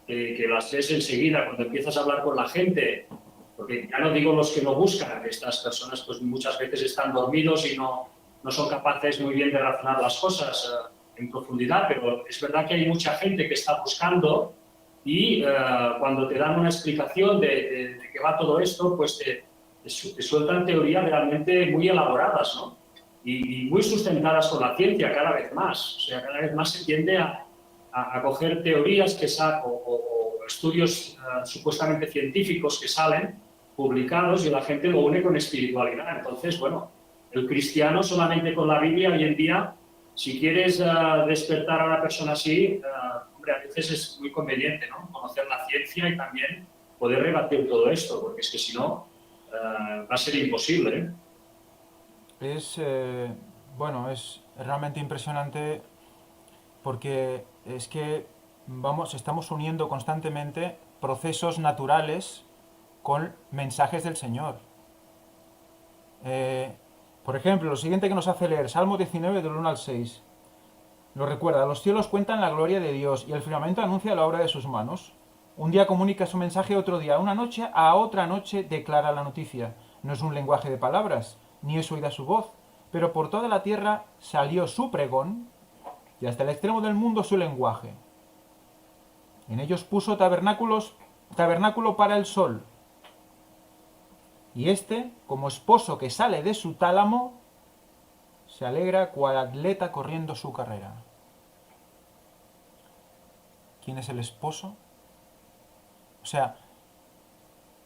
Que las ves enseguida cuando empiezas a hablar con la gente, porque ya no digo los que no buscan, que estas personas pues muchas veces están dormidos y no son capaces muy bien de razonar las cosas en profundidad, pero es verdad que hay mucha gente que está buscando y cuando te dan una explicación de qué va todo esto, pues te sueltan teorías realmente muy elaboradas, ¿no? Y muy sustentadas con la ciencia cada vez más. O sea, cada vez más se tiende a coger teorías o estudios supuestamente científicos que salen publicados y la gente lo une con espiritualidad. Entonces, bueno, el cristiano solamente con la Biblia hoy en día, si quieres despertar a una persona así, hombre, a veces es muy conveniente, ¿no? Conocer la ciencia y también poder rebatir todo esto, porque es que si no, va a ser imposible. Bueno, es realmente impresionante porque es que estamos uniendo constantemente procesos naturales con mensajes del Señor. Por ejemplo, lo siguiente que nos hace leer, Salmo 19, del 1 al 6. Lo recuerda: los cielos cuentan la gloria de Dios y el firmamento anuncia la obra de sus manos. Un día comunica su mensaje a otro día, una noche a otra noche declara la noticia. No es un lenguaje de palabras, ni es oída su voz, pero por toda la tierra salió su pregón y hasta el extremo del mundo su lenguaje. En ellos puso tabernáculo para el sol. Y éste, como esposo que sale de su tálamo, se alegra cual atleta corriendo su carrera. ¿Quién es el esposo? O sea,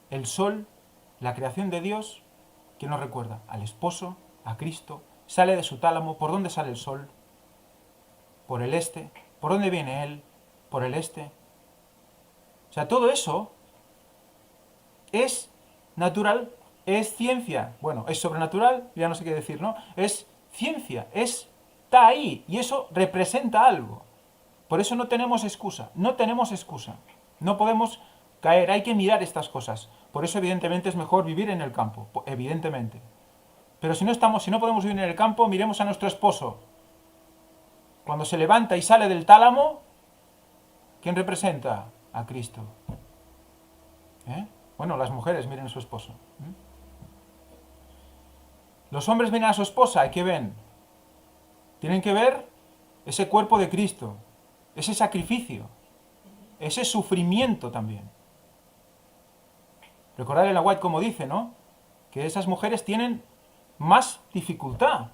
el sol, la creación de Dios, ¿quién nos recuerda? Al esposo, a Cristo. Sale de su tálamo. ¿Por dónde sale el sol? Por el este. ¿Por dónde viene él? Por el este. O sea, todo eso es natural, es ciencia. Bueno, es sobrenatural, ya no sé qué decir, ¿no? Es ciencia, está ahí, y eso representa algo. Por eso no tenemos excusa, no tenemos excusa. No podemos caer, hay que mirar estas cosas. Por eso, evidentemente, es mejor vivir en el campo, evidentemente. Pero si no podemos vivir en el campo, miremos a nuestro esposo. Cuando se levanta y sale del tálamo, ¿quién representa? A Cristo. Bueno, las mujeres miren a su esposo. Los hombres miran a su esposa, ¿y qué ven? Tienen que ver ese cuerpo de Cristo, ese sacrificio, ese sufrimiento también. Recordad en la White como dice, ¿no? Que esas mujeres tienen más dificultad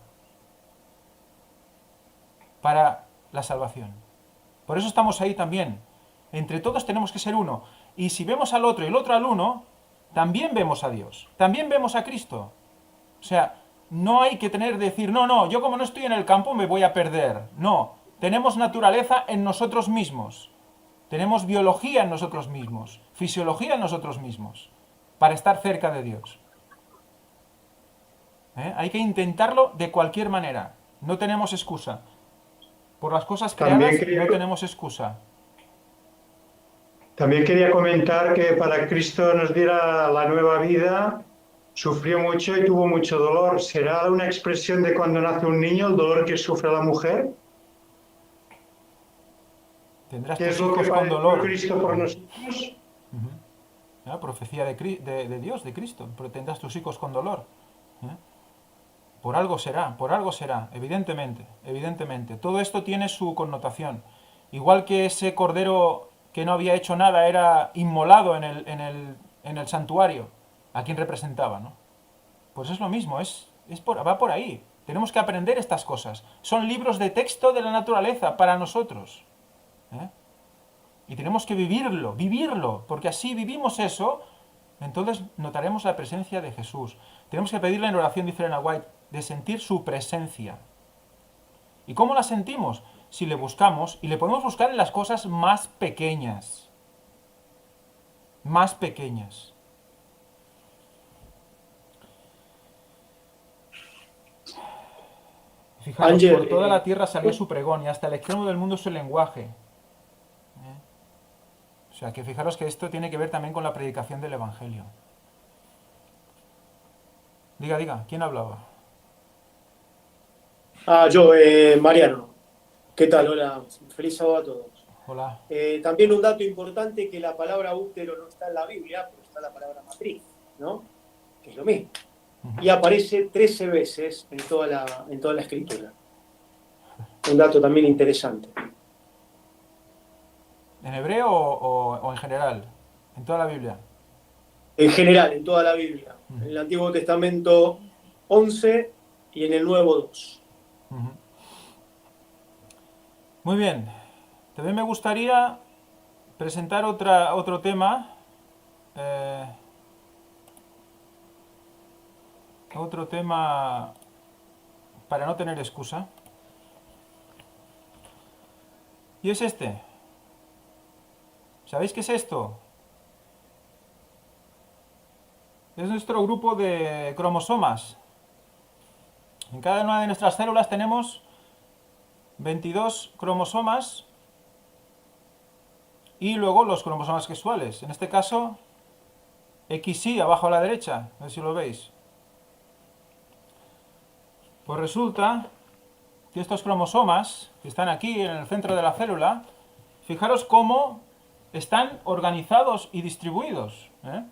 para la salvación. Por eso estamos ahí también. Entre todos tenemos que ser uno. Y si vemos al otro y el otro al uno, también vemos a Dios, también vemos a Cristo. O sea, no hay que decir, no, yo como no estoy en el campo me voy a perder. No, tenemos naturaleza en nosotros mismos. Tenemos biología en nosotros mismos, fisiología en nosotros mismos, para estar cerca de Dios. Hay que intentarlo de cualquier manera. No tenemos excusa. Por las cosas creadas no tenemos excusa. También quería comentar que para Cristo nos diera la nueva vida, sufrió mucho y tuvo mucho dolor. ¿Será una expresión de cuando nace un niño, el dolor que sufre la mujer? Tendrás ¿Qué tus es lo hijos que con dolor? padeció Cristo por nosotros? Profecía de Dios, de Cristo. Pero tendrás tus hijos con dolor. Por algo será, evidentemente. Todo esto tiene su connotación. Igual que ese cordero que no había hecho nada era inmolado en el santuario, ¿a quién representaba, no? Pues es lo mismo, va por ahí. Tenemos que aprender estas cosas. Son libros de texto de la naturaleza para nosotros. Y tenemos que vivirlo, porque así vivimos eso, entonces notaremos la presencia de Jesús. Tenemos que pedirle en oración, dice Elena White, de sentir su presencia. ¿Y cómo la sentimos? Si le buscamos, y le podemos buscar en las cosas más pequeñas. Más pequeñas. Fijaros, Ángel, por toda la tierra salió su pregón y hasta el extremo del mundo su lenguaje. O sea, que fijaros que esto tiene que ver también con la predicación del Evangelio. Diga, ¿quién hablaba? Yo, Mariano. ¿Qué tal? Hola, feliz sábado a todos. Hola. También un dato importante, que la palabra útero no está en la Biblia, pero está la palabra matriz, ¿no? Que es lo mismo. Y aparece 13 veces en toda la escritura. Un dato también interesante. ¿En hebreo o en general? ¿En toda la Biblia? En general, en toda la Biblia. En el Antiguo Testamento 11 y en el Nuevo 2. Muy bien. También me gustaría presentar otro tema. Otro tema para no tener excusa. Y es este. ¿Sabéis qué es esto? es nuestro grupo de cromosomas. En cada una de nuestras células tenemos 22 cromosomas y luego los cromosomas sexuales. En este caso, XY abajo a la derecha, a ver si lo veis. Pues resulta que estos cromosomas, que están aquí en el centro de la célula, fijaros cómo están organizados y distribuidos, ¿eh?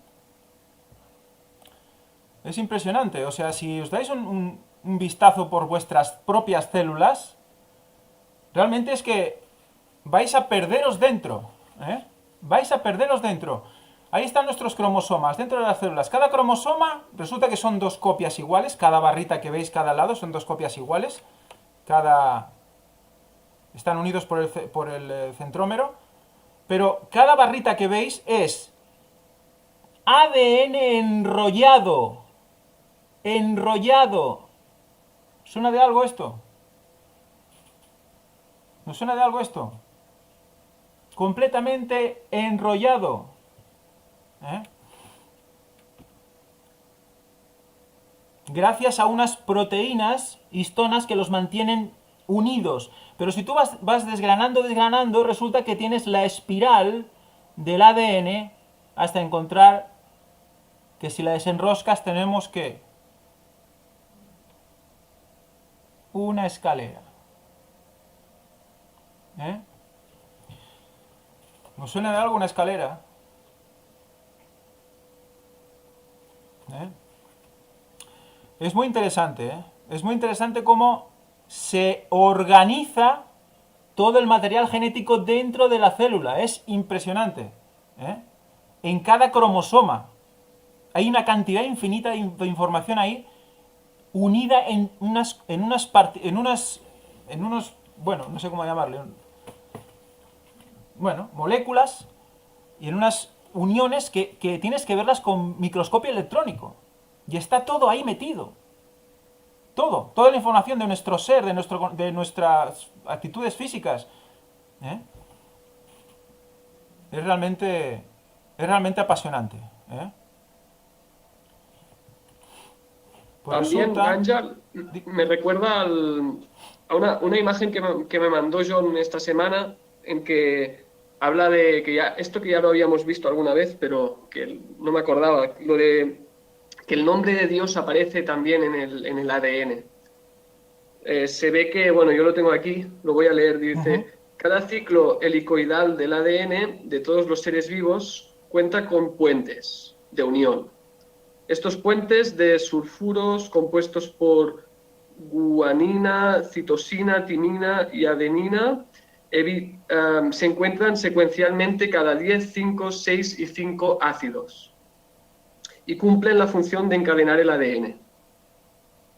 Es impresionante. O sea, si os dais un vistazo por vuestras propias células, realmente es que vais a perderos dentro, ¿eh? Vais a perderos dentro. Ahí están nuestros cromosomas dentro de las células. Cada cromosoma resulta que son dos copias iguales. Cada barrita que veis cada lado son dos copias iguales. Están unidos por el centrómero. Pero cada barrita que veis es ADN enrollado. Enrollado. ¿Suena de algo esto? ¿No suena de algo esto? Completamente enrollado. ¿Eh? Gracias a unas proteínas histonas que los mantienen unidos. Pero si tú vas desgranando, resulta que tienes la espiral del ADN hasta encontrar que si la desenroscas tenemos que una escalera. ¿Eh? ¿Nos suena de algo una escalera? ¿Eh? Es muy interesante, ¿eh? Es muy interesante cómo se organiza todo el material genético dentro de la célula. Es impresionante, ¿eh? En cada cromosoma hay una cantidad infinita de información ahí unida en unos, bueno, no sé cómo llamarle, bueno, moléculas y en unas uniones que tienes que verlas con microscopio electrónico. Y está todo ahí metido. Toda la información de nuestro ser, de nuestras actitudes físicas. ¿Eh? Es realmente apasionante. ¿Eh? Pues también, resulta... Anja, me recuerda a una imagen que me mandó John esta semana, en que habla de que esto que ya lo habíamos visto alguna vez, pero que no me acordaba, lo de que el nombre de Dios aparece también en el ADN. Se ve que, bueno, yo lo tengo aquí, lo voy a leer, dice, cada ciclo helicoidal del ADN de todos los seres vivos cuenta con puentes de unión. Estos puentes de sulfuros compuestos por guanina, citosina, timina y adenina se encuentran secuencialmente cada 10, 5, 6 y 5 ácidos y cumplen la función de encadenar el ADN.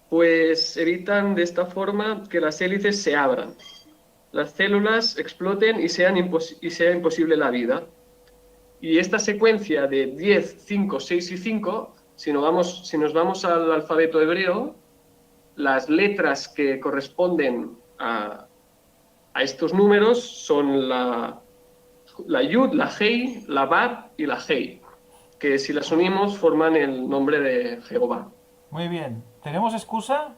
Pues evitan de esta forma que las hélices se abran, las células exploten y sea imposible la vida. Y esta secuencia de 10, 5, 6 y 5, si nos vamos al alfabeto hebreo, las letras que corresponden a estos números son la Yud, la Hei, la Bab y la Hei, que si las unimos forman el nombre de Jehová. Muy bien. ¿Tenemos excusa?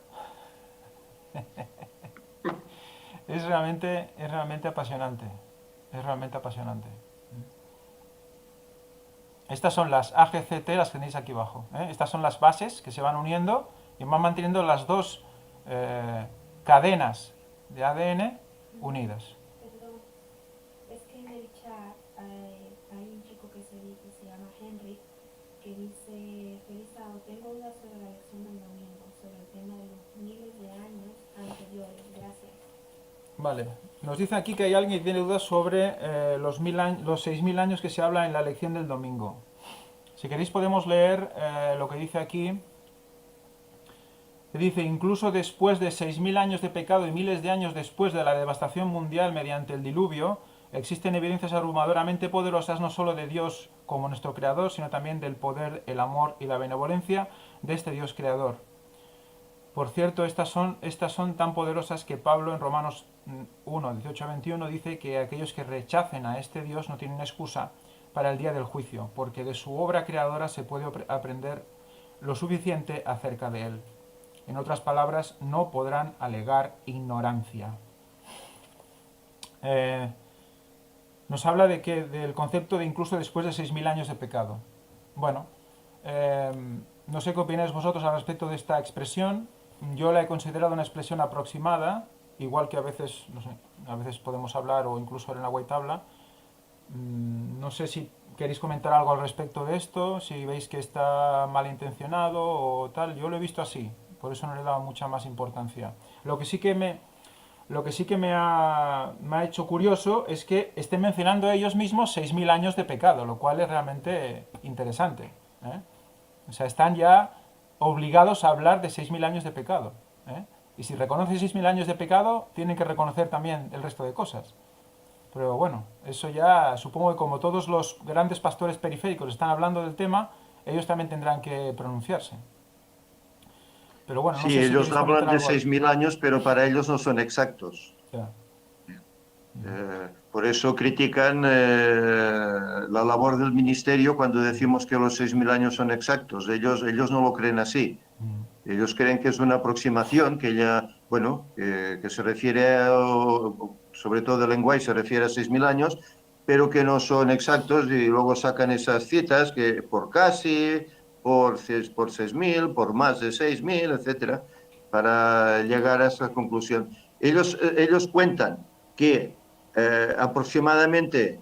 Es realmente apasionante. Es realmente apasionante. Estas son las AGCT, las que tenéis aquí abajo, ¿eh? Estas son las bases que se van uniendo y van manteniendo las dos cadenas de ADN unidas. Perdón, es que en el chat hay un chico que se llama Henry, que dice, feliz sábado, tengo dudas sobre la lección del domingo, sobre el tema de los miles de años anteriores, gracias. Vale, nos dice aquí que hay alguien que tiene dudas sobre los 6.000 años que se habla en la lección del domingo. Si queréis podemos leer lo que dice aquí. Dice, incluso después de 6.000 años de pecado y miles de años después de la devastación mundial mediante el diluvio, existen evidencias abrumadoramente poderosas no solo de Dios como nuestro creador, sino también del poder, el amor y la benevolencia de este Dios creador. Por cierto, estas son tan poderosas que Pablo en Romanos 1, 18 a 21 dice que aquellos que rechacen a este Dios no tienen excusa para el día del juicio, porque de su obra creadora se puede aprender lo suficiente acerca de él. En otras palabras, no podrán alegar ignorancia. Nos habla del concepto de incluso después de 6.000 años de pecado. Bueno, no sé qué opináis vosotros al respecto de esta expresión. Yo la he considerado una expresión aproximada, igual que a veces, no sé, a veces podemos hablar, o incluso en la White habla. No sé si queréis comentar algo al respecto de esto, si veis que está malintencionado o tal. Yo lo he visto así, por eso no le he dado mucha más importancia. Lo que sí que me ha hecho curioso es que estén mencionando ellos mismos 6.000 años de pecado, lo cual es realmente interesante, ¿eh? O sea, están ya obligados a hablar de 6.000 años de pecado, ¿eh? Y si reconocen 6.000 años de pecado, tienen que reconocer también el resto de cosas. Pero bueno, eso ya supongo que como todos los grandes pastores periféricos están hablando del tema, ellos también tendrán que pronunciarse. Pero bueno, no Sí, sé si ellos queréis hablan comentar de algo ahí. 6.000 años, pero para ellos no son exactos. Ya. Por eso critican la labor del ministerio cuando decimos que los 6.000 años son exactos. Ellos no lo creen así. Ellos creen que es una aproximación que ya, bueno, que se refiere, sobre todo el lenguaje, se refiere a 6.000 años, pero que no son exactos, y luego sacan esas citas que por casi, por 6.000, por más de 6.000, etcétera, para llegar a esa conclusión. Ellos cuentan que aproximadamente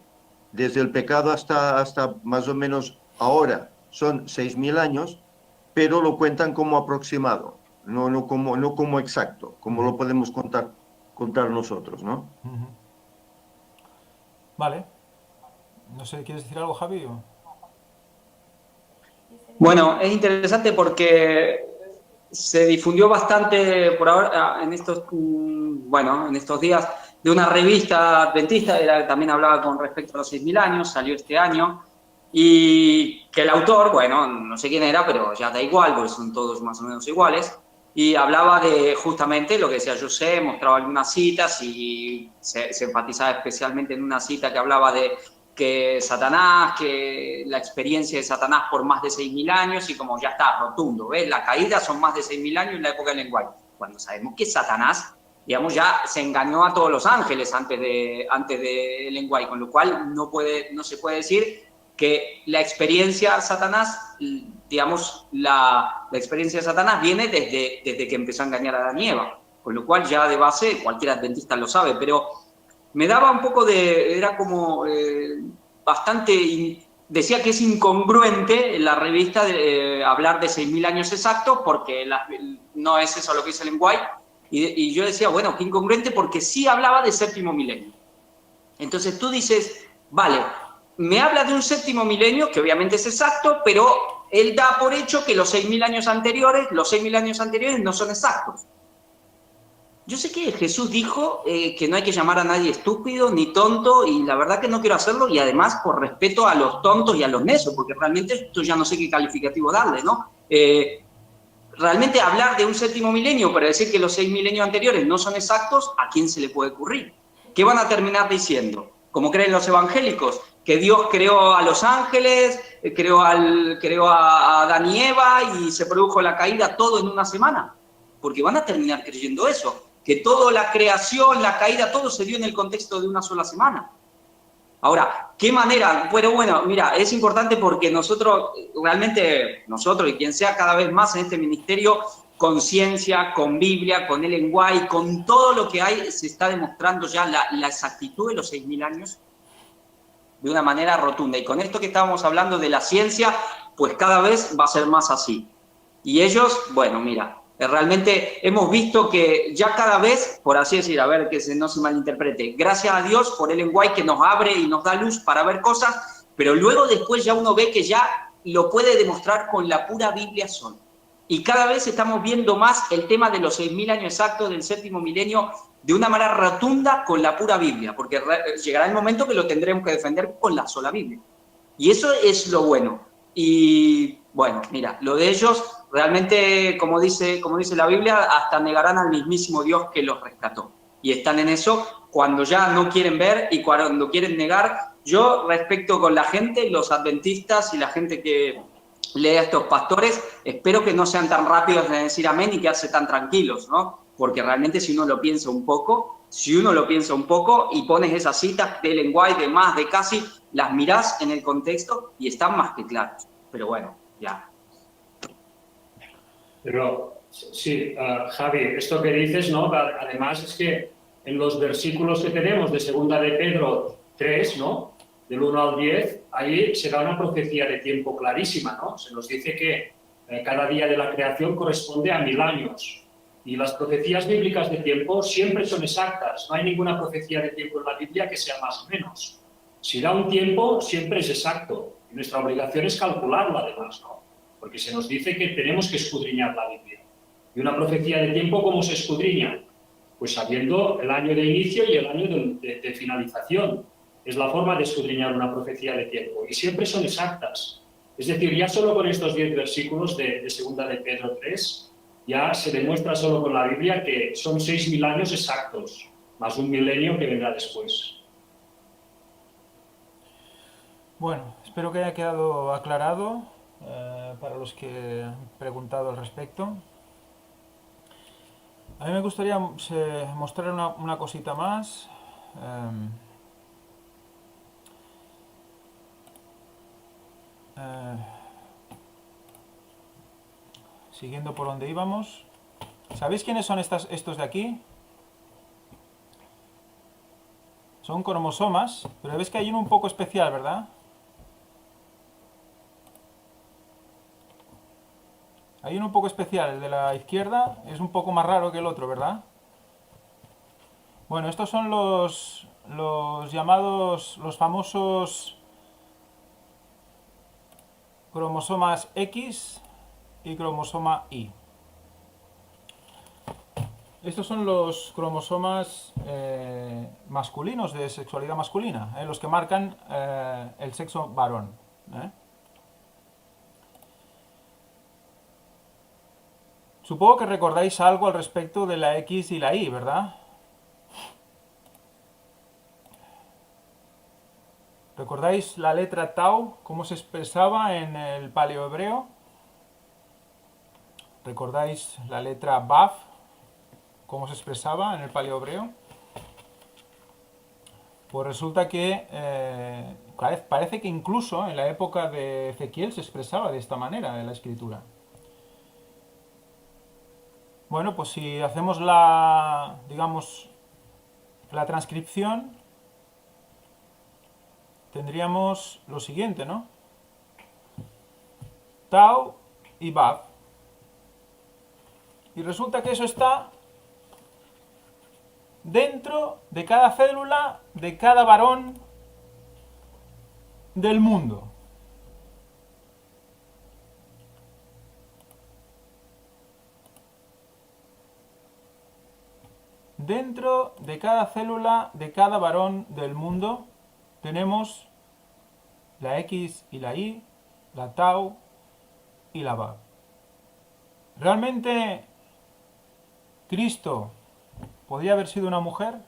desde el pecado hasta más o menos ahora son 6.000 años, pero lo cuentan como aproximado, no como exacto, como lo podemos contar nosotros, ¿no? Vale. No sé, ¿quieres decir algo, Javi? Bueno, es interesante porque se difundió bastante por ahora en estos días de una revista adventista, también hablaba con respecto a los 6.000 años, salió este año, y que el autor, bueno, no sé quién era, pero ya da igual, porque son todos más o menos iguales, y hablaba de justamente lo que decía José, mostraba algunas citas y se enfatizaba especialmente en una cita que hablaba de que Satanás, que la experiencia de Satanás por más de 6.000 años, y como ya está, rotundo, ¿ves? La caída son más de 6.000 años en la época del lenguaje, cuando sabemos que Satanás, digamos, ya se engañó a todos los ángeles antes del lenguaje, con lo cual no se puede decir que la experiencia de Satanás, digamos, la experiencia de Satanás viene desde que empezó a engañar a Adán y Eva, con lo cual ya de base cualquier adventista lo sabe, pero me daba un poco era como bastante, decía que es incongruente en la revista hablar de 6.000 años exactos, porque no es eso lo que dice el lenguaje, y yo decía, bueno, que incongruente porque sí hablaba de séptimo milenio. Entonces tú dices, vale, me habla de un séptimo milenio, que obviamente es exacto, pero él da por hecho que los 6.000 años anteriores no son exactos. Yo sé que Jesús dijo que no hay que llamar a nadie estúpido ni tonto, y la verdad que no quiero hacerlo, y además por respeto a los tontos y a los necios, porque realmente esto ya no sé qué calificativo darle, ¿no? Realmente hablar de un séptimo milenio para decir que los 6 milenios anteriores no son exactos, ¿a quién se le puede ocurrir? ¿Qué van a terminar diciendo? Como creen los evangélicos, que Dios creó a los ángeles, creó a Adán y Eva y se produjo la caída todo en una semana. Porque van a terminar creyendo eso, que toda la creación, la caída, todo se dio en el contexto de una sola semana. Ahora, ¿qué manera? Bueno, mira, es importante porque nosotros y quien sea cada vez más en este ministerio, con ciencia, con Biblia, con el lenguaje, con todo lo que hay, se está demostrando ya la exactitud de los 6.000 años de una manera rotunda. Y con esto que estábamos hablando de la ciencia, pues cada vez va a ser más así. Y ellos, bueno, mira, realmente hemos visto que ya cada vez, por así decir, a ver que no se malinterprete, gracias a Dios por el lenguaje que nos abre y nos da luz para ver cosas, pero luego después ya uno ve que ya lo puede demostrar con la pura Biblia sola. Y cada vez estamos viendo más el tema de los 6.000 años exactos del séptimo milenio de una manera rotunda con la pura Biblia, porque llegará el momento que lo tendremos que defender con la sola Biblia. Y eso es lo bueno. Y bueno, mira, lo de ellos realmente, como dice la Biblia, hasta negarán al mismísimo Dios que los rescató. Y están en eso cuando ya no quieren ver y cuando quieren negar. Yo respecto con la gente, los adventistas y la gente que lee a estos pastores, espero que no sean tan rápidos en decir amén y quedarse tan tranquilos, ¿no? Porque realmente si uno lo piensa un poco y pones esas citas de Ellen White, de más, de casi, las mirás en el contexto y están más que claras. Pero bueno, ya. Pero sí, Javi, esto que dices, ¿no? Además es que en los versículos que tenemos de segunda de Pedro 3, ¿no? Del 1 al 10, ahí se da una profecía de tiempo clarísima, ¿no? Se nos dice que cada día de la creación corresponde a 1000 años. Y las profecías bíblicas de tiempo siempre son exactas. No hay ninguna profecía de tiempo en la Biblia que sea más o menos. Si da un tiempo, siempre es exacto. Y nuestra obligación es calcularlo, además, ¿no? Porque se nos dice que tenemos que escudriñar la Biblia. ¿Y una profecía de tiempo cómo se escudriña? Pues sabiendo el año de inicio y el año de finalización. Es la forma de escudriñar una profecía de tiempo. Y siempre son exactas. Es decir, ya solo con estos 10 versículos de segunda de Pedro 3, ya se demuestra solo con la Biblia que son 6000 años exactos, más un milenio que vendrá después. Bueno, espero que haya quedado aclarado para los que han preguntado al respecto. A mí me gustaría mostrar una cosita más. Siguiendo por donde íbamos. ¿Sabéis quiénes son estos de aquí? Son cromosomas, pero ves que hay uno un poco especial, ¿verdad? Hay uno un poco especial, el de la izquierda es un poco más raro que el otro, ¿verdad? Bueno, estos son los famosos cromosomas X y cromosoma Y. Estos son los cromosomas masculinos, de sexualidad masculina, los que marcan el sexo varón. Supongo que recordáis algo al respecto de la X y la Y, ¿verdad? ¿Recordáis la letra Tau, cómo se expresaba en el paleohebreo? ¿Recordáis la letra Vav, cómo se expresaba en el paleohebreo? Pues resulta que parece que incluso en la época de Ezequiel se expresaba de esta manera en la escritura. Bueno, pues si hacemos la transcripción, tendríamos lo siguiente, ¿no? Tau y Vav. Y resulta que eso está dentro de cada célula de cada varón del mundo. Dentro de cada célula de cada varón del mundo tenemos la X y la Y, la Tau y la Vav. ¿Realmente Cristo podría haber sido una mujer?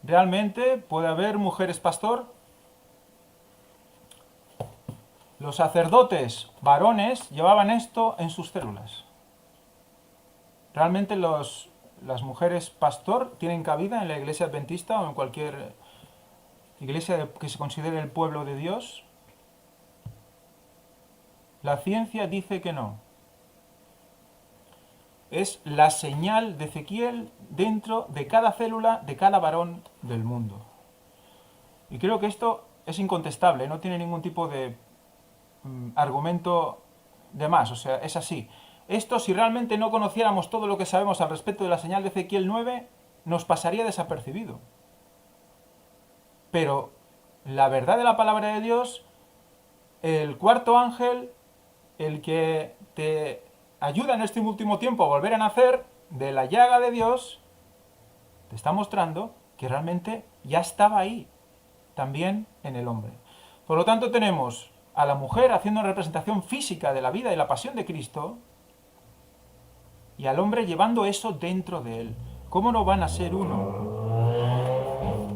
¿Realmente puede haber mujeres pastor? Los sacerdotes varones llevaban esto en sus células. ¿Realmente las mujeres pastor tienen cabida en la iglesia adventista o en cualquier iglesia que se considere el pueblo de Dios? La ciencia dice que no. Es la señal de Ezequiel dentro de cada célula de cada varón del mundo. Y creo que esto es incontestable, no tiene ningún tipo de argumento de más, o sea, es así. Esto, si realmente no conociéramos todo lo que sabemos al respecto de la señal de Ezequiel 9, nos pasaría desapercibido. Pero la verdad de la palabra de Dios, el cuarto ángel, el que te ayuda en este último tiempo a volver a nacer de la llaga de Dios, te está mostrando que realmente ya estaba ahí, también en el hombre. Por lo tanto, tenemos a la mujer haciendo una representación física de la vida y la pasión de Cristo, y al hombre llevando eso dentro de él. ¿Cómo no van a ser uno?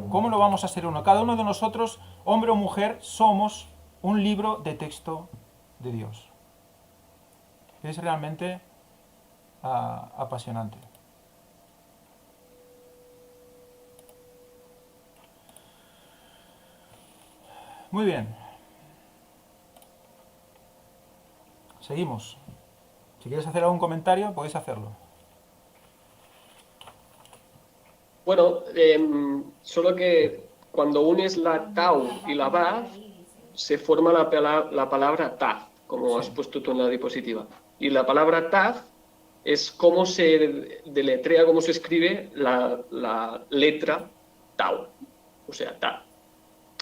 ¿Cómo no vamos a ser uno? Cada uno de nosotros, hombre o mujer, somos un libro de texto de Dios. Es realmente apasionante. Muy bien. Seguimos. Si quieres hacer algún comentario, podéis hacerlo. Bueno, solo que cuando unes la tau y la baf, se forma la palabra taf, como has puesto tú en la diapositiva. Y la palabra taf es cómo se deletrea, cómo se escribe la letra tau, o sea, taf.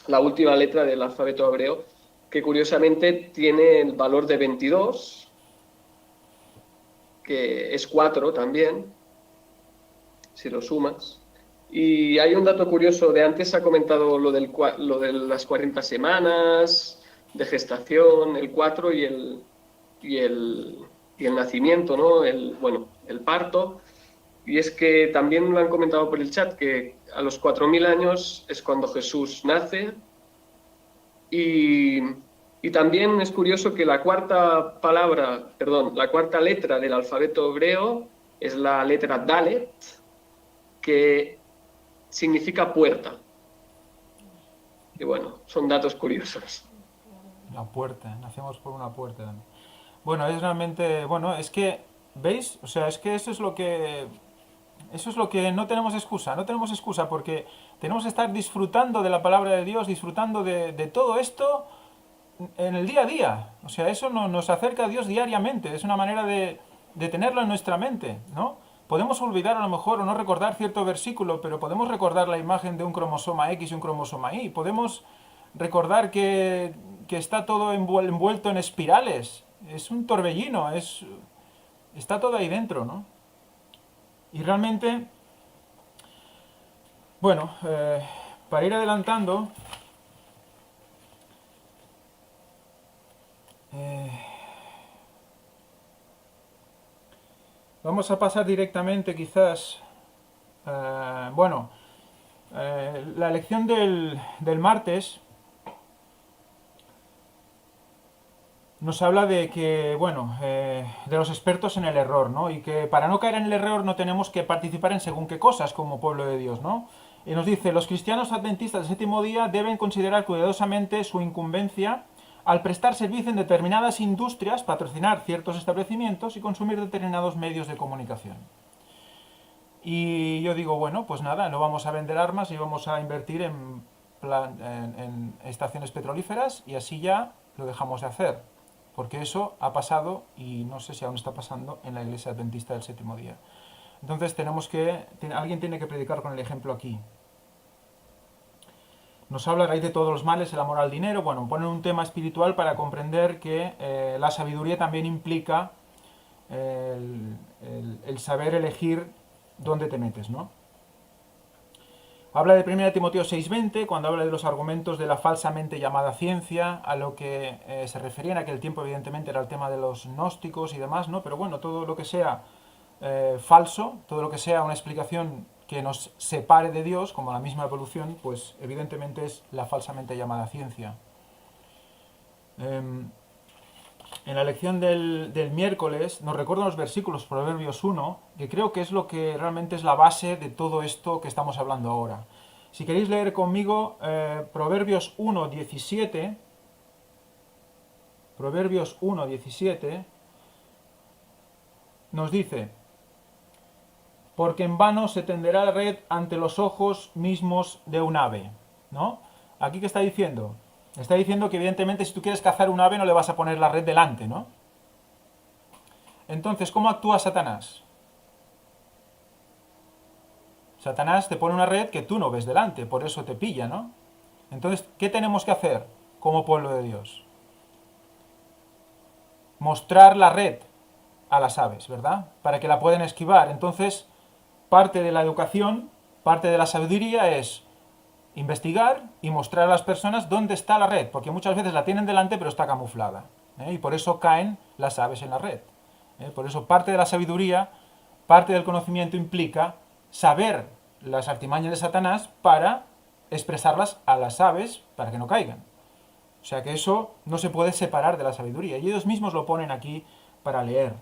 La última letra del alfabeto hebreo, que curiosamente tiene el valor de 22, que es 4 también, si lo sumas. Y hay un dato curioso, de antes ha comentado lo de las 40 semanas de gestación, el 4 y el nacimiento, ¿no? El parto. Y es que también lo han comentado por el chat, que a los 4000 años es cuando Jesús nace. Y también es curioso que la cuarta letra del alfabeto hebreo es la letra Dalet, que significa puerta. Y bueno, son datos curiosos. La puerta, nacemos por una puerta. Bueno, es realmente, es que, ¿veis? O sea, es que eso es lo que no tenemos excusa, porque tenemos que estar disfrutando de la palabra de Dios, disfrutando de todo esto en el día a día. O sea, eso nos acerca a Dios diariamente, es una manera de tenerlo en nuestra mente, ¿no? Podemos olvidar a lo mejor o no recordar cierto versículo, pero podemos recordar la imagen de un cromosoma X y un cromosoma Y. Podemos recordar que está todo envuelto en espirales. Es un torbellino, está todo ahí dentro, ¿no? Y realmente, para ir adelantando, vamos a pasar directamente quizás, la lección del martes nos habla de que, de los expertos en el error, ¿no? Y que para no caer en el error no tenemos que participar en según qué cosas como pueblo de Dios, ¿no? Y nos dice, los cristianos adventistas del séptimo día deben considerar cuidadosamente su incumbencia al prestar servicio en determinadas industrias, patrocinar ciertos establecimientos y consumir determinados medios de comunicación. Y yo digo, pues nada, no vamos a vender armas y vamos a invertir en estaciones petrolíferas y así ya lo dejamos de hacer. Porque eso ha pasado y no sé si aún está pasando en la iglesia adventista del séptimo día. Entonces alguien tiene que predicar con el ejemplo aquí. Nos habla a raíz de todos los males, el amor al dinero. Pone un tema espiritual para comprender que la sabiduría también implica el saber elegir dónde te metes, ¿no? Habla de 1 Timoteo 6:20, cuando habla de los argumentos de la falsamente llamada ciencia, a lo que se refería en aquel tiempo, evidentemente, era el tema de los gnósticos y demás, ¿no? Pero todo lo que sea falso, todo lo que sea una explicación que nos separe de Dios, como la misma evolución, pues evidentemente es la falsamente llamada ciencia. En la lección del miércoles nos recuerdan los versículos Proverbios 1, que creo que es lo que realmente es la base de todo esto que estamos hablando ahora. Si queréis leer conmigo Proverbios 1:17, Proverbios 1:17, nos dice: porque en vano se tenderá la red ante los ojos mismos de un ave, ¿no? ¿Aquí qué está diciendo? Está diciendo que evidentemente si tú quieres cazar un ave no le vas a poner la red delante, ¿no? Entonces, ¿cómo actúa Satanás? Satanás te pone una red que tú no ves delante, por eso te pilla, ¿no? Entonces, ¿qué tenemos que hacer como pueblo de Dios? Mostrar la red a las aves, ¿verdad? Para que la puedan esquivar. Entonces, parte de la educación, parte de la sabiduría es investigar y mostrar a las personas dónde está la red, porque muchas veces la tienen delante pero está camuflada, y por eso caen las aves en la red. Por eso parte de la sabiduría, parte del conocimiento implica saber las artimañas de Satanás para expresarlas a las aves para que no caigan. sea que eso no se puede separar de la sabiduría. Y ellos mismos lo ponen aquí para leer.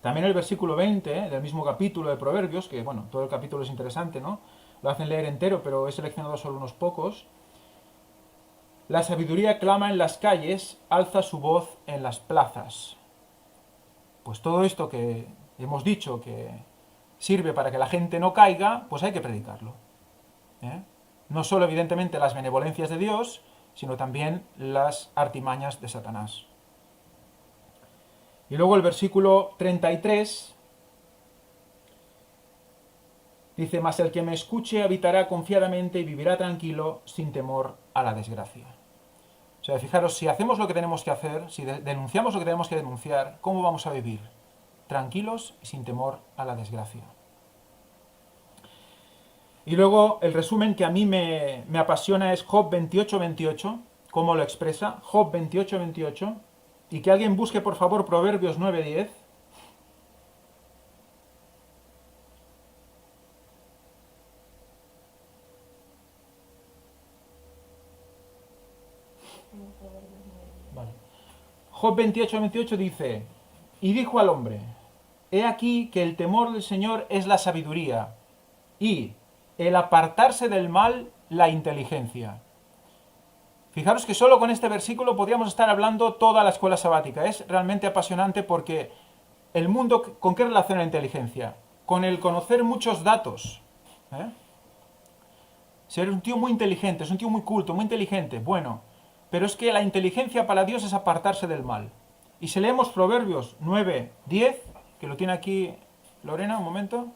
También el versículo 20 del mismo capítulo de Proverbios, que bueno, todo el capítulo es interesante, ¿no? Lo hacen leer entero, pero he seleccionado solo unos pocos. La sabiduría clama en las calles, alza su voz en las plazas. Pues todo esto que hemos dicho que sirve para que la gente no caiga, pues hay que predicarlo. No solo evidentemente las benevolencias de Dios, sino también las artimañas de Satanás. Y luego el versículo 33 dice: mas el que me escuche habitará confiadamente y vivirá tranquilo sin temor a la desgracia. O sea, fijaros, si hacemos lo que tenemos que hacer, si denunciamos lo que tenemos que denunciar, ¿cómo vamos a vivir? Tranquilos y sin temor a la desgracia. Y luego el resumen que a mí me apasiona es Job 28:28, cómo lo expresa, Job 28:28, y que alguien busque por favor Proverbios 9:10. Vale. Job 28:28 dice: y dijo al hombre, he aquí que el temor del Señor es la sabiduría, y el apartarse del mal, la inteligencia. Fijaros que solo con este versículo podríamos estar hablando toda la escuela sabática. Es realmente apasionante porque el mundo, ¿con qué relaciona la inteligencia? Con el conocer muchos datos. Ser un tío muy inteligente, es un tío muy culto, muy inteligente. Bueno, pero es que la inteligencia para Dios es apartarse del mal. Y si leemos Proverbios 9:10, que lo tiene aquí Lorena, un momento.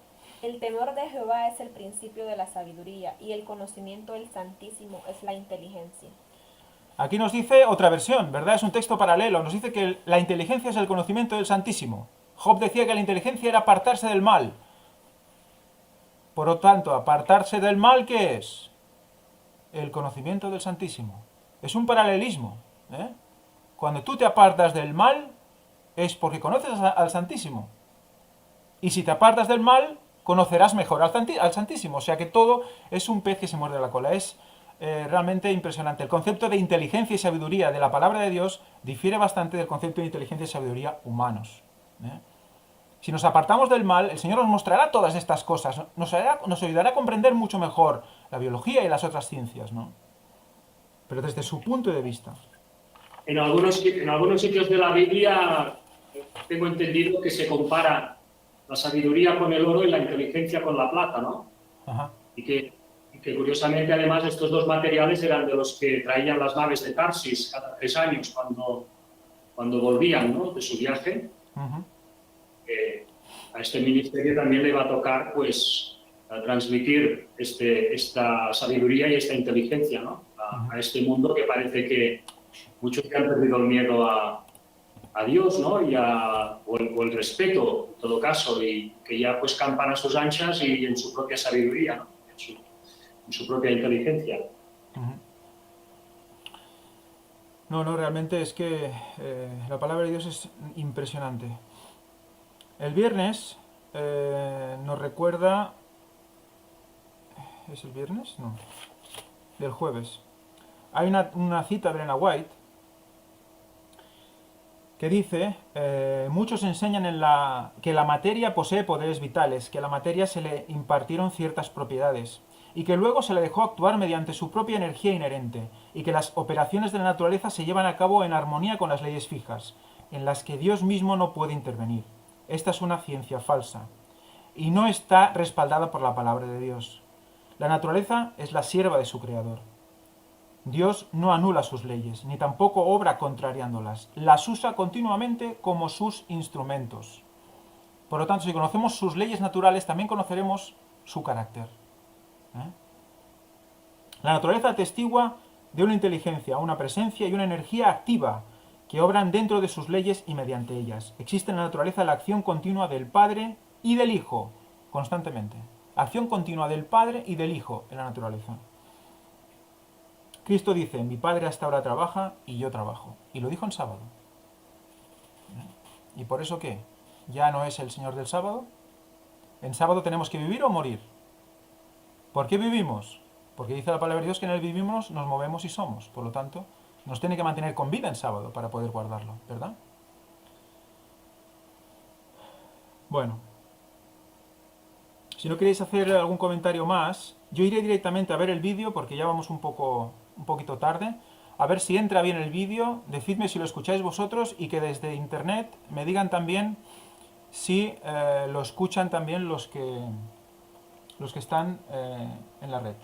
El temor de Jehová es el principio de la sabiduría, y el conocimiento del Santísimo es la inteligencia. Aquí nos dice otra versión, ¿verdad? Es un texto paralelo. Nos dice que la inteligencia es el conocimiento del Santísimo. Job decía que la inteligencia era apartarse del mal. Por lo tanto, apartarse del mal, ¿qué es? El conocimiento del Santísimo. Es un paralelismo. Cuando tú te apartas del mal, es porque conoces al Santísimo. Y si te apartas del mal, conocerás mejor al Santísimo. O sea que todo es un pez que se muerde la cola. Es realmente impresionante. El concepto de inteligencia y sabiduría de la palabra de Dios difiere bastante del concepto de inteligencia y sabiduría humanos. Si nos apartamos del mal, el Señor nos mostrará todas estas cosas. Nos ayudará a comprender mucho mejor la biología y las otras ciencias, ¿no? Pero desde su punto de vista. En algunos sitios de la Biblia tengo entendido que se compara la sabiduría con el oro y la inteligencia con la plata, ¿no? Ajá. Y que curiosamente además estos dos materiales eran de los que traían las naves de Tarsis cada 3 años cuando volvían, ¿no?, de su viaje. Uh-huh. A este ministerio también le va a tocar pues a transmitir esta sabiduría y esta inteligencia, ¿no?, a este mundo que parece que muchos que han perdido el miedo a Dios, ¿no?, o el respeto, en todo caso, y que ya pues campan a sus anchas y en su propia sabiduría, ¿no?, en su propia inteligencia. No, realmente es que la palabra de Dios es impresionante. El viernes nos recuerda... ¿Es el viernes? No. Del jueves. Hay una cita de Elena White que dice, muchos enseñan que la materia posee poderes vitales, que a la materia se le impartieron ciertas propiedades y que luego se le dejó actuar mediante su propia energía inherente y que las operaciones de la naturaleza se llevan a cabo en armonía con las leyes fijas, en las que Dios mismo no puede intervenir. Esta es una ciencia falsa y no está respaldada por la palabra de Dios. La naturaleza es la sierva de su creador. Dios no anula sus leyes, ni tampoco obra contrariándolas. Las usa continuamente como sus instrumentos. Por lo tanto, si conocemos sus leyes naturales, también conoceremos su carácter. La naturaleza atestigua de una inteligencia, una presencia y una energía activa que obran dentro de sus leyes y mediante ellas. Existe en la naturaleza la acción continua del Padre y del Hijo, constantemente. Acción continua del Padre y del Hijo en la naturaleza. Cristo dice, mi Padre hasta ahora trabaja y yo trabajo. Y lo dijo en sábado. ¿Y por eso qué? ¿Ya no es el Señor del sábado? ¿En sábado tenemos que vivir o morir? ¿Por qué vivimos? Porque dice la palabra de Dios que en él vivimos, nos movemos y somos. Por lo tanto, Nos tiene que mantener con vida en sábado para poder guardarlo, ¿verdad? Bueno. Si no queréis hacer algún comentario más, yo iré directamente a ver el vídeo porque ya vamos un poquito tarde. A ver si entra bien el vídeo, decidme si lo escucháis vosotros y que desde internet me digan también si lo escuchan también los que están en la red.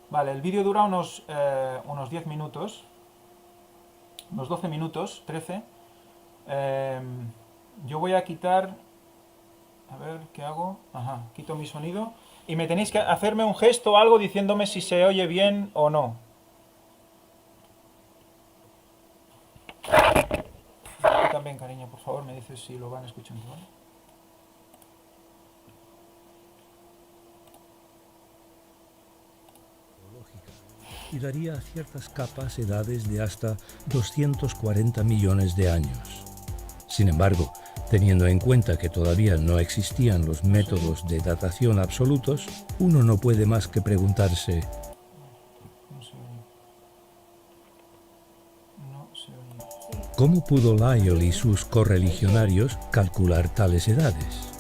Vale, el vídeo dura unos 10 minutos, unos 12 minutos, 13. Yo voy a quitar, a ver, ¿qué hago? Ajá, quito mi sonido y me tenéis que hacerme un gesto o algo diciéndome si se oye bien o no. Tú también, cariño, por favor, me dices si lo van escuchando, ¿vale? Y daría a ciertas capas edades de hasta 240 millones de años. Sin embargo, teniendo en cuenta que todavía no existían los métodos de datación absolutos, uno no puede más que preguntarse: ¿cómo pudo Lyell y sus correligionarios calcular tales edades?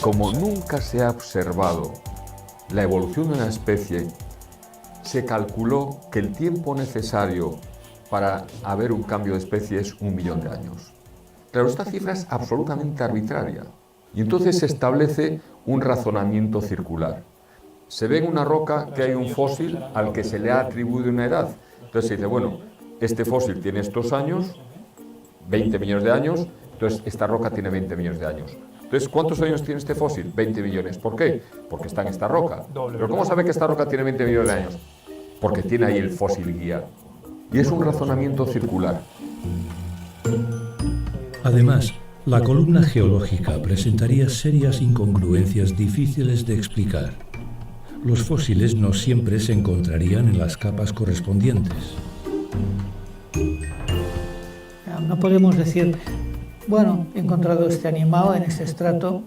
Como nunca se ha observado la evolución de una especie, se calculó que el tiempo necesario para haber un cambio de especie es 1 millón de años. Claro, esta cifra es absolutamente arbitraria y entonces se establece un razonamiento circular. Se ve en una roca que hay un fósil al que se le ha atribuido una edad. Entonces se dice, bueno, este fósil tiene estos años, 20 millones de años, entonces esta roca tiene 20 millones de años. Entonces, ¿cuántos años tiene este fósil? 20 millones. ¿Por qué? Porque está en esta roca. ¿Pero cómo sabe que esta roca tiene 20 millones de años? Porque tiene ahí el fósil guía. Y es un razonamiento circular. Además, la columna geológica presentaría serias incongruencias difíciles de explicar. Los fósiles no siempre se encontrarían en las capas correspondientes. No podemos decir, bueno, he encontrado este animal en este estrato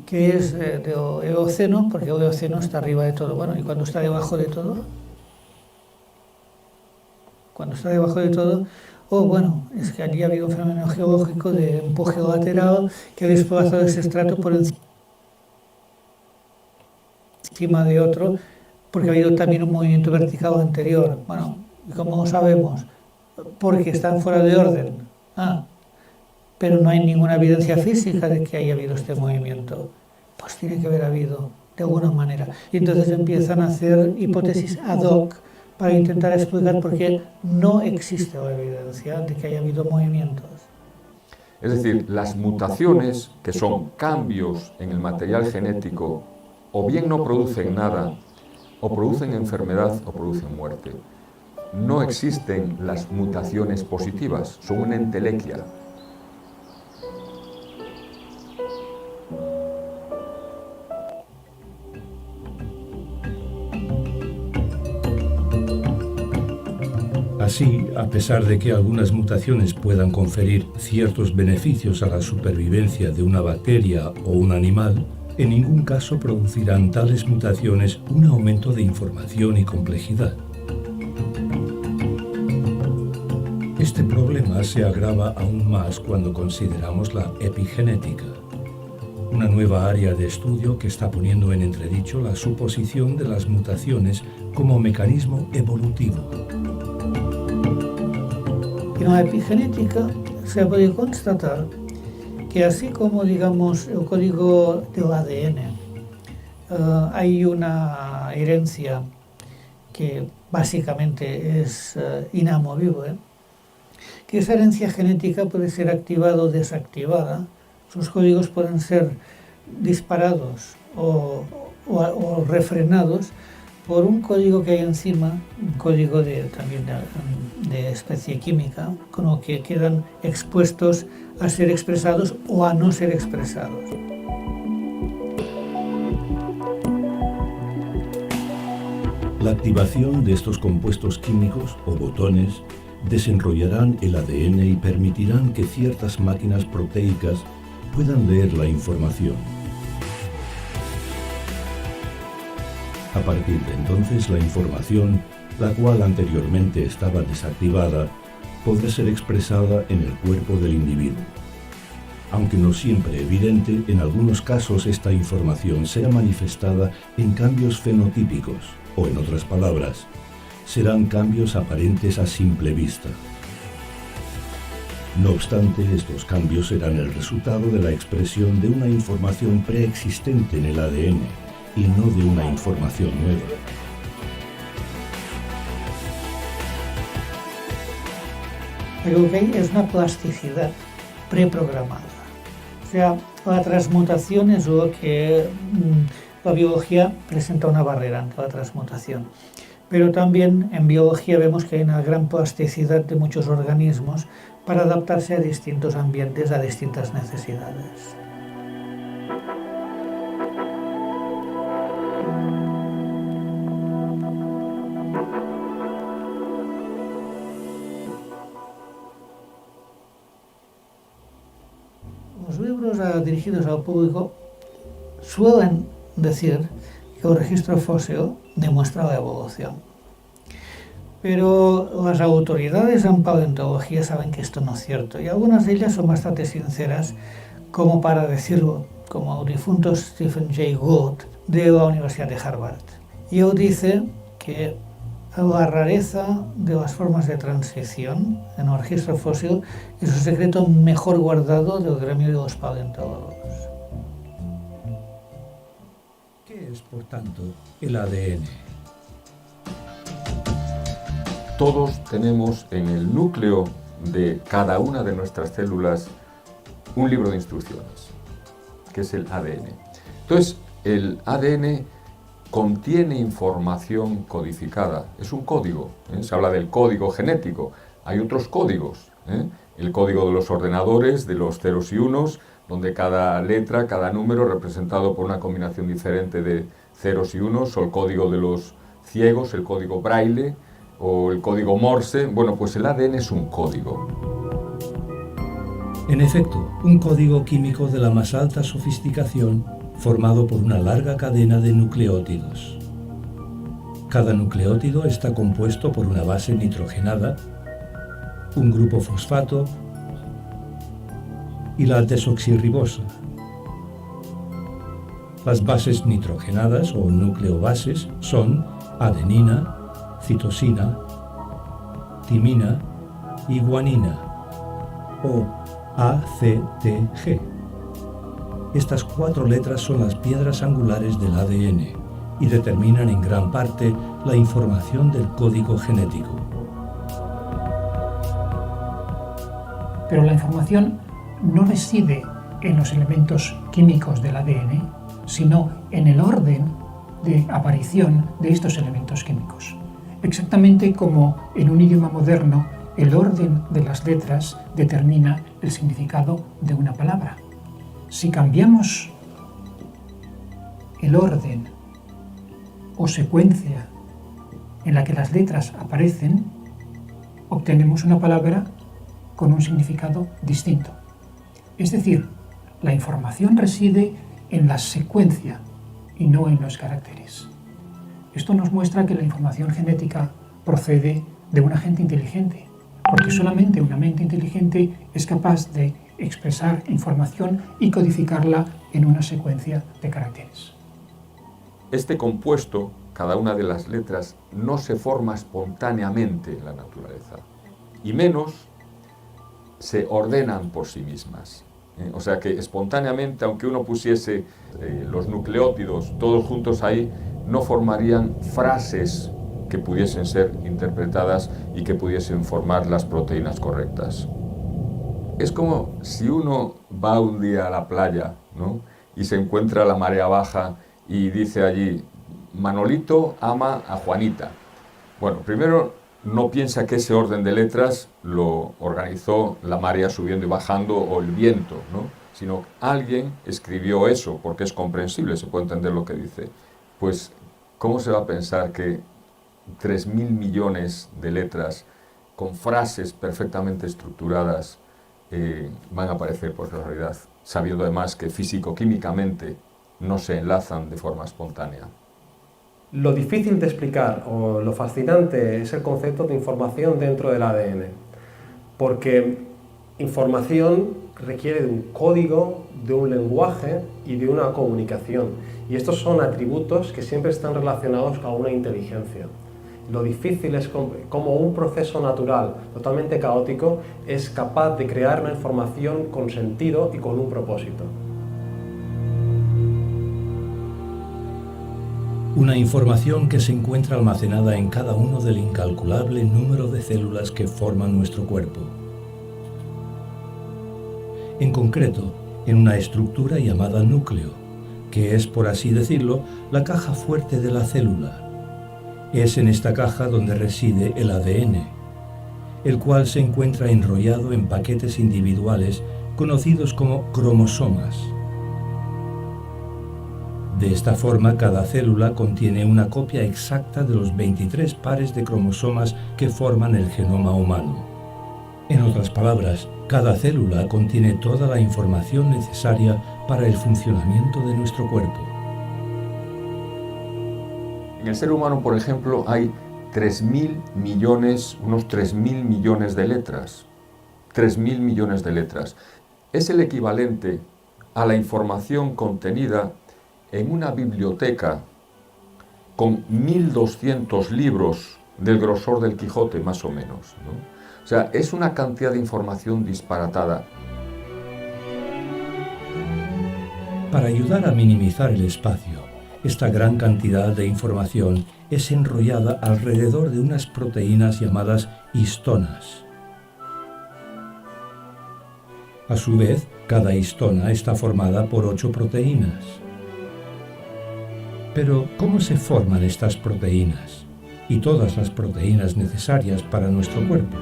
que es de Eoceno, porque el Eoceno está arriba de todo. Bueno, ¿y cuando está debajo de todo? Cuando está debajo de todo, bueno, es que allí ha habido un fenómeno geológico de empuje lateral que ha desplazado ese estrato por encima de otro, porque ha habido también un movimiento vertical anterior. Bueno, ¿y cómo lo sabemos? Porque están fuera de orden. Pero no hay ninguna evidencia física de que haya habido este movimiento. Pues tiene que haber habido, de alguna manera. Y entonces empiezan a hacer hipótesis ad hoc para intentar explicar por qué no existe la evidencia de que haya habido movimientos. Es decir, las mutaciones, que son cambios en el material genético, o bien no producen nada, o producen enfermedad, o producen muerte. No existen las mutaciones positivas, son una entelequia. Así, a pesar de que algunas mutaciones puedan conferir ciertos beneficios a la supervivencia de una bacteria o un animal, en ningún caso producirán tales mutaciones un aumento de información y complejidad. Este problema se agrava aún más cuando consideramos la epigenética, una nueva área de estudio que está poniendo en entredicho la suposición de las mutaciones como mecanismo evolutivo. En la epigenética se ha podido constatar que así como, digamos, el código del ADN, hay una herencia que básicamente es inamovible, que esa herencia genética puede ser activada o desactivada, sus códigos pueden ser disparados o refrenados por un código que hay encima, un código también de especie química, con lo que quedan expuestos a ser expresados o a no ser expresados. La activación de estos compuestos químicos o botones desenrollarán el ADN y permitirán que ciertas máquinas proteicas puedan leer la información. A partir de entonces, la información, la cual anteriormente estaba desactivada, podrá ser expresada en el cuerpo del individuo. Aunque no siempre evidente, en algunos casos esta información será manifestada en cambios fenotípicos, o en otras palabras, serán cambios aparentes a simple vista. No obstante, estos cambios serán el resultado de la expresión de una información preexistente en el ADN y no de una información nueva. Pero que hay es una plasticidad preprogramada. O sea, la transmutación es lo que la biología presenta una barrera ante la transmutación. Pero también en biología vemos que hay una gran plasticidad de muchos organismos para adaptarse a distintos ambientes, a distintas necesidades. Los libros dirigidos al público suelen decir que el registro fósil demuestra la evolución. Pero las autoridades en paleontología saben que esto no es cierto y algunas de ellas son bastante sinceras como para decirlo, como el difunto Stephen Jay Gould de la Universidad de Harvard. Y él dice que la rareza de las formas de transición en el registro fósil es un secreto mejor guardado del gremio de los paleontólogos. ¿Qué es, por tanto, el ADN? Todos tenemos en el núcleo de cada una de nuestras células un libro de instrucciones, que es el ADN. Entonces, el ADN contiene información codificada, es un código, se habla del código genético, hay otros códigos, el código de los ordenadores, de los ceros y unos, donde cada letra, cada número representado por una combinación diferente de ceros y unos, o el código de los ciegos, el código braille, o el código Morse. Bueno, pues el ADN es un código. En efecto, un código químico de la más alta sofisticación formado por una larga cadena de nucleótidos. Cada nucleótido está compuesto por una base nitrogenada, un grupo fosfato y la desoxirribosa. Las bases nitrogenadas o nucleobases son adenina, citosina, timina y guanina, o ACTG. Estas 4 letras son las piedras angulares del ADN y determinan en gran parte la información del código genético. Pero la información no reside en los elementos químicos del ADN, sino en el orden de aparición de estos elementos químicos. Exactamente como en un idioma moderno el orden de las letras determina el significado de una palabra. Si cambiamos el orden o secuencia en la que las letras aparecen, obtenemos una palabra con un significado distinto. Es decir, la información reside en la secuencia y no en los caracteres. Esto nos muestra que la información genética procede de una mente inteligente, porque solamente una mente inteligente es capaz de expresar información y codificarla en una secuencia de caracteres. Este compuesto, cada una de las letras, no se forma espontáneamente en la naturaleza, y menos se ordenan por sí mismas. O sea que espontáneamente, aunque uno pusiese los nucleótidos todos juntos ahí, no formarían frases que pudiesen ser interpretadas y que pudiesen formar las proteínas correctas. Es como si uno va un día a la playa, ¿no?, y se encuentra la marea baja y dice allí, Manolito ama a Juanita. Bueno, primero no piensa que ese orden de letras lo organizó la marea subiendo y bajando o el viento, ¿no?, sino alguien escribió eso, porque es comprensible, se puede entender lo que dice. Pues, ¿cómo se va a pensar que 3.000 millones de letras con frases perfectamente estructuradas van a aparecer por casualidad, sabiendo además que físico-químicamente no se enlazan de forma espontánea. Lo difícil de explicar o lo fascinante es el concepto de información dentro del ADN, porque información requiere de un código, de un lenguaje y de una comunicación, y estos son atributos que siempre están relacionados con una inteligencia. Lo difícil es cómo un proceso natural totalmente caótico es capaz de crear una información con sentido y con un propósito. Una información que se encuentra almacenada en cada uno del incalculable número de células que forman nuestro cuerpo. En concreto, en una estructura llamada núcleo, que es, por así decirlo, la caja fuerte de la célula. Es en esta caja donde reside el ADN, el cual se encuentra enrollado en paquetes individuales conocidos como cromosomas. De esta forma, cada célula contiene una copia exacta de los 23 pares de cromosomas que forman el genoma humano. En otras palabras, cada célula contiene toda la información necesaria para el funcionamiento de nuestro cuerpo. En el ser humano, por ejemplo, hay 3.000 millones, unos 3.000 millones de letras. 3.000 millones de letras. Es el equivalente a la información contenida en una biblioteca con 1.200 libros del grosor del Quijote, más o menos, ¿no? O sea, es una cantidad de información disparatada. Para ayudar a minimizar el espacio, esta gran cantidad de información es enrollada alrededor de unas proteínas llamadas histonas. A su vez, cada histona está formada por 8 proteínas. Pero, ¿cómo se forman estas proteínas? Y todas las proteínas necesarias para nuestro cuerpo.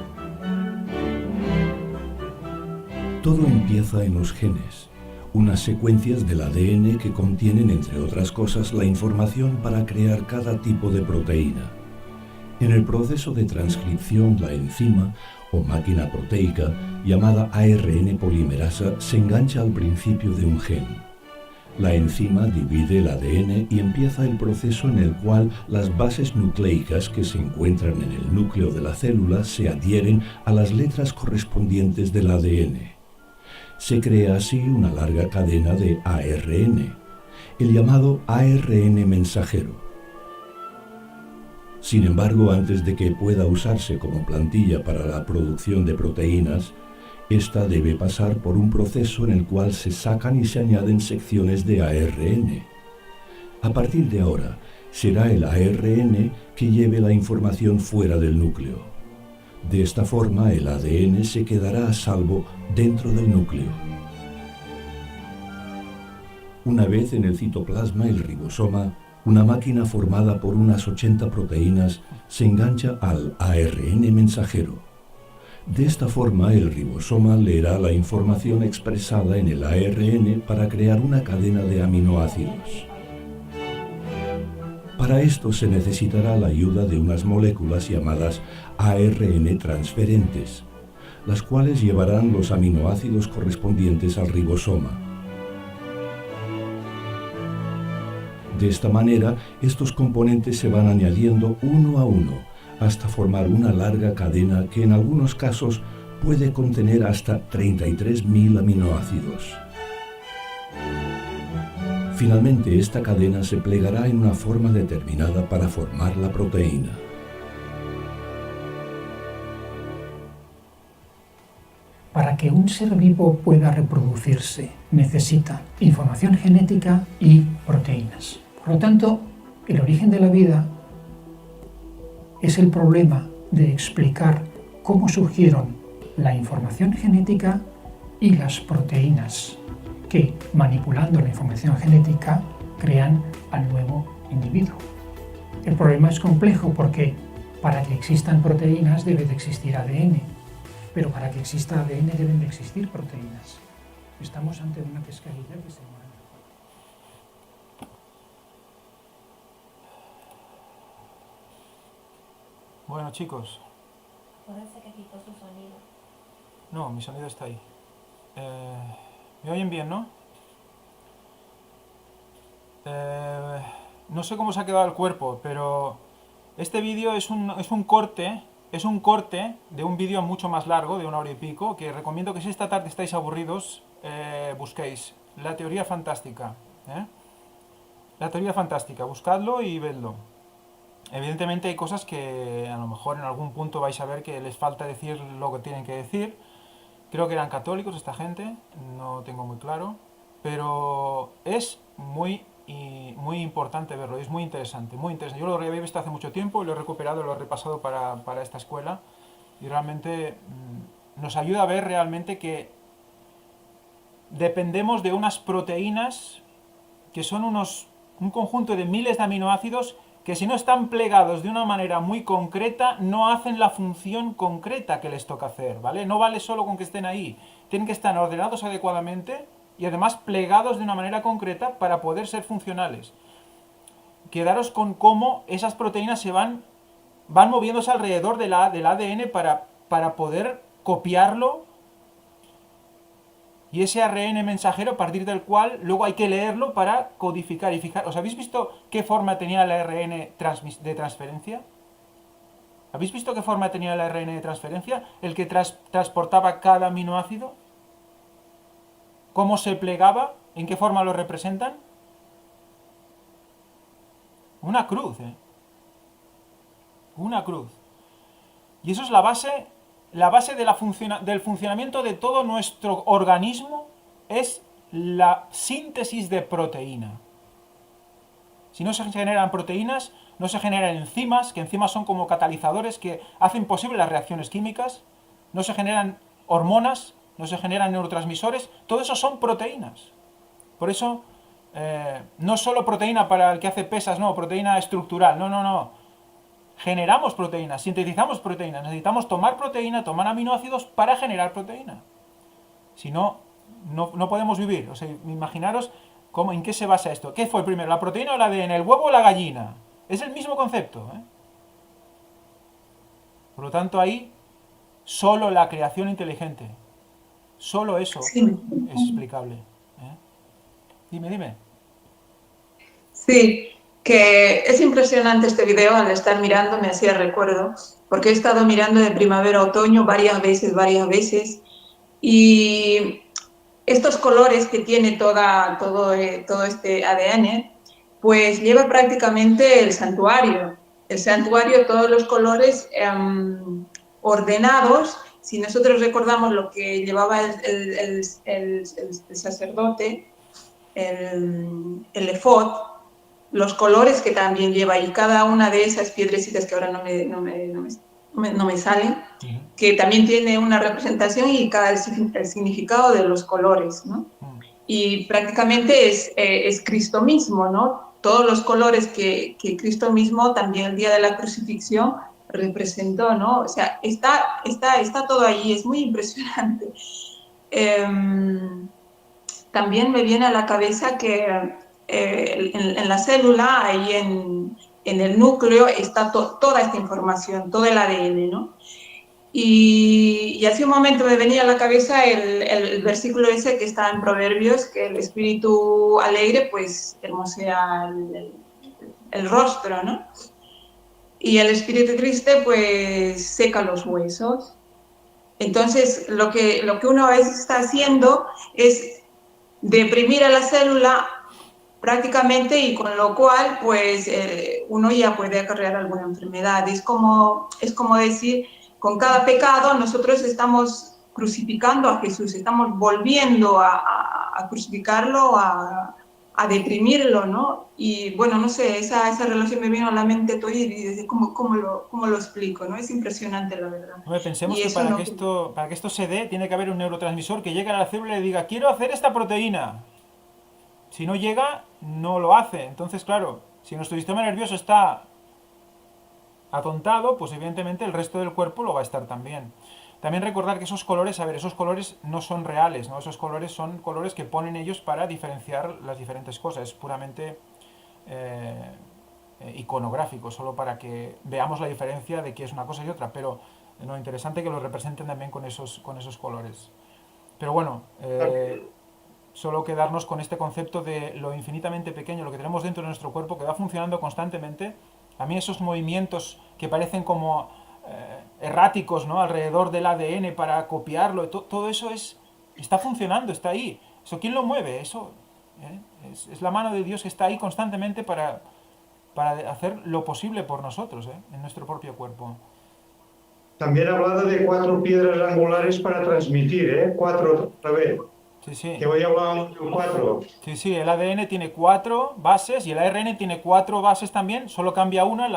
Todo empieza en los genes, unas secuencias del ADN que contienen, entre otras cosas, la información para crear cada tipo de proteína. En el proceso de transcripción, la enzima, o máquina proteica, llamada ARN polimerasa, se engancha al principio de un gen. La enzima divide el ADN y empieza el proceso en el cual las bases nucleicas que se encuentran en el núcleo de la célula se adhieren a las letras correspondientes del ADN. Se crea así una larga cadena de ARN, el llamado ARN mensajero. Sin embargo, antes de que pueda usarse como plantilla para la producción de proteínas, esta debe pasar por un proceso en el cual se sacan y se añaden secciones de ARN. A partir de ahora, será el ARN que lleve la información fuera del núcleo. De esta forma, el ADN se quedará a salvo dentro del núcleo. Una vez en el citoplasma, el ribosoma, una máquina formada por unas 80 proteínas, se engancha al ARN mensajero. De esta forma, el ribosoma leerá la información expresada en el ARN para crear una cadena de aminoácidos. Para esto se necesitará la ayuda de unas moléculas llamadas ARN transferentes, las cuales llevarán los aminoácidos correspondientes al ribosoma. De esta manera, estos componentes se van añadiendo uno a uno, hasta formar una larga cadena que en algunos casos puede contener hasta 33.000 aminoácidos. Finalmente, esta cadena se plegará en una forma determinada para formar la proteína. Para que un ser vivo pueda reproducirse, necesita información genética y proteínas. Por lo tanto, el origen de la vida es el problema de explicar cómo surgieron la información genética y las proteínas, que, manipulando la información genética, crean al nuevo individuo. El problema es complejo porque para que existan proteínas debe de existir ADN, pero para que exista ADN deben de existir proteínas. Estamos ante una pescadilla que se mueve. Bueno, chicos. Parece que quitó su sonido. No, mi sonido está ahí. ¿Me oyen bien, no? No sé cómo se ha quedado el cuerpo, pero este vídeo es un corte de un vídeo mucho más largo, de 1 hora y pico, que recomiendo que si esta tarde estáis aburridos, busquéis. La teoría fantástica. La teoría fantástica, buscadlo y vedlo. Evidentemente hay cosas que a lo mejor en algún punto vais a ver que les falta decir lo que tienen que decir. Creo que eran católicos esta gente, no tengo muy claro, pero es muy importante verlo, es muy interesante, muy interesante. Yo lo había visto hace mucho tiempo y lo he recuperado, lo he repasado para esta escuela y realmente nos ayuda a ver realmente que dependemos de unas proteínas que son un conjunto de miles de aminoácidos que si no están plegados de una manera muy concreta, no hacen la función concreta que les toca hacer, ¿vale? No vale solo con que estén ahí, tienen que estar ordenados adecuadamente y además plegados de una manera concreta para poder ser funcionales. Quedaros con cómo esas proteínas se van moviéndose alrededor del ADN para poder copiarlo, y ese ARN mensajero a partir del cual luego hay que leerlo para codificar y fijar. ¿Os habéis visto qué forma tenía el ARN de transferencia? ¿Habéis visto qué forma tenía el ARN de transferencia? El que transportaba cada aminoácido. ¿Cómo se plegaba? ¿En qué forma lo representan? Una cruz, ¿eh? Una cruz. Y eso es la base del funcionamiento de todo nuestro organismo, es la síntesis de proteína. Si no se generan proteínas, no se generan enzimas, que enzimas son como catalizadores que hacen posible las reacciones químicas, no se generan hormonas, no se generan neurotransmisores, todo eso son proteínas. Por eso, no solo proteína para el que hace pesas, no, proteína estructural, no. Generamos proteínas, sintetizamos proteínas, necesitamos tomar proteína, tomar aminoácidos para generar proteína. Si no, no podemos vivir. O sea, imaginaros en qué se basa esto. ¿Qué fue primero, la proteína o el ADN, el huevo o la gallina? Es el mismo concepto, ¿eh? Por lo tanto, ahí solo la creación inteligente, solo eso es explicable. Dime. Sí, que es impresionante este video, al estar mirando me hacía recuerdo, porque he estado mirando de primavera a otoño varias veces, y estos colores que tiene todo este ADN, pues lleva prácticamente el santuario, todos los colores ordenados. Si nosotros recordamos lo que llevaba el sacerdote, el efod, los colores que también lleva, y cada una de esas piedrecitas que ahora no me salen, que también tiene una representación y el significado de los colores, ¿no? Y prácticamente es Cristo mismo, ¿no? Todos los colores que Cristo mismo también el día de la crucifixión representó, ¿no? O sea, está todo ahí, es muy impresionante. También me viene a la cabeza que en la célula, ahí en el núcleo, está toda esta información, todo el ADN, ¿no? Y hace un momento me venía a la cabeza el versículo ese que está en Proverbios, que el espíritu alegre, pues, hermosea el rostro, ¿no? Y el espíritu triste, pues, seca los huesos. Entonces, lo que uno a veces está haciendo es deprimir a la célula prácticamente, y con lo cual, pues, uno ya puede acarrear alguna enfermedad. Es como decir, con cada pecado nosotros estamos crucificando a Jesús, estamos volviendo a crucificarlo, a deprimirlo, ¿no? Y bueno, no sé, esa relación me vino a la mente todo y desde cómo lo explico, ¿no? Es impresionante, la verdad. Bueno, pensemos que para que esto se dé, tiene que haber un neurotransmisor que llegue a la célula y le diga, quiero hacer esta proteína. Si no llega, no lo hace. Entonces, claro, si nuestro sistema nervioso está atontado, pues evidentemente el resto del cuerpo lo va a estar también. También recordar que esos colores, esos colores no son reales, ¿no? Esos colores son colores que ponen ellos para diferenciar las diferentes cosas. Es puramente iconográfico, solo para que veamos la diferencia de qué es una cosa y otra, pero no, interesante que lo representen también con esos colores. Pero bueno, solo quedarnos con este concepto de lo infinitamente pequeño, lo que tenemos dentro de nuestro cuerpo, que va funcionando constantemente. A mí esos movimientos que parecen como erráticos, ¿no?, alrededor del ADN para copiarlo, todo eso está funcionando, está ahí. ¿Eso quién lo mueve? Eso es la mano de Dios que está ahí constantemente para hacer lo posible por nosotros, en nuestro propio cuerpo. También ha hablado de 4 piedras angulares para transmitir, 4 otra vez. Sí, sí. Que hoy hablábamos de 4. Sí, sí, el ADN tiene 4 bases y el ARN tiene 4 bases también, solo cambia una,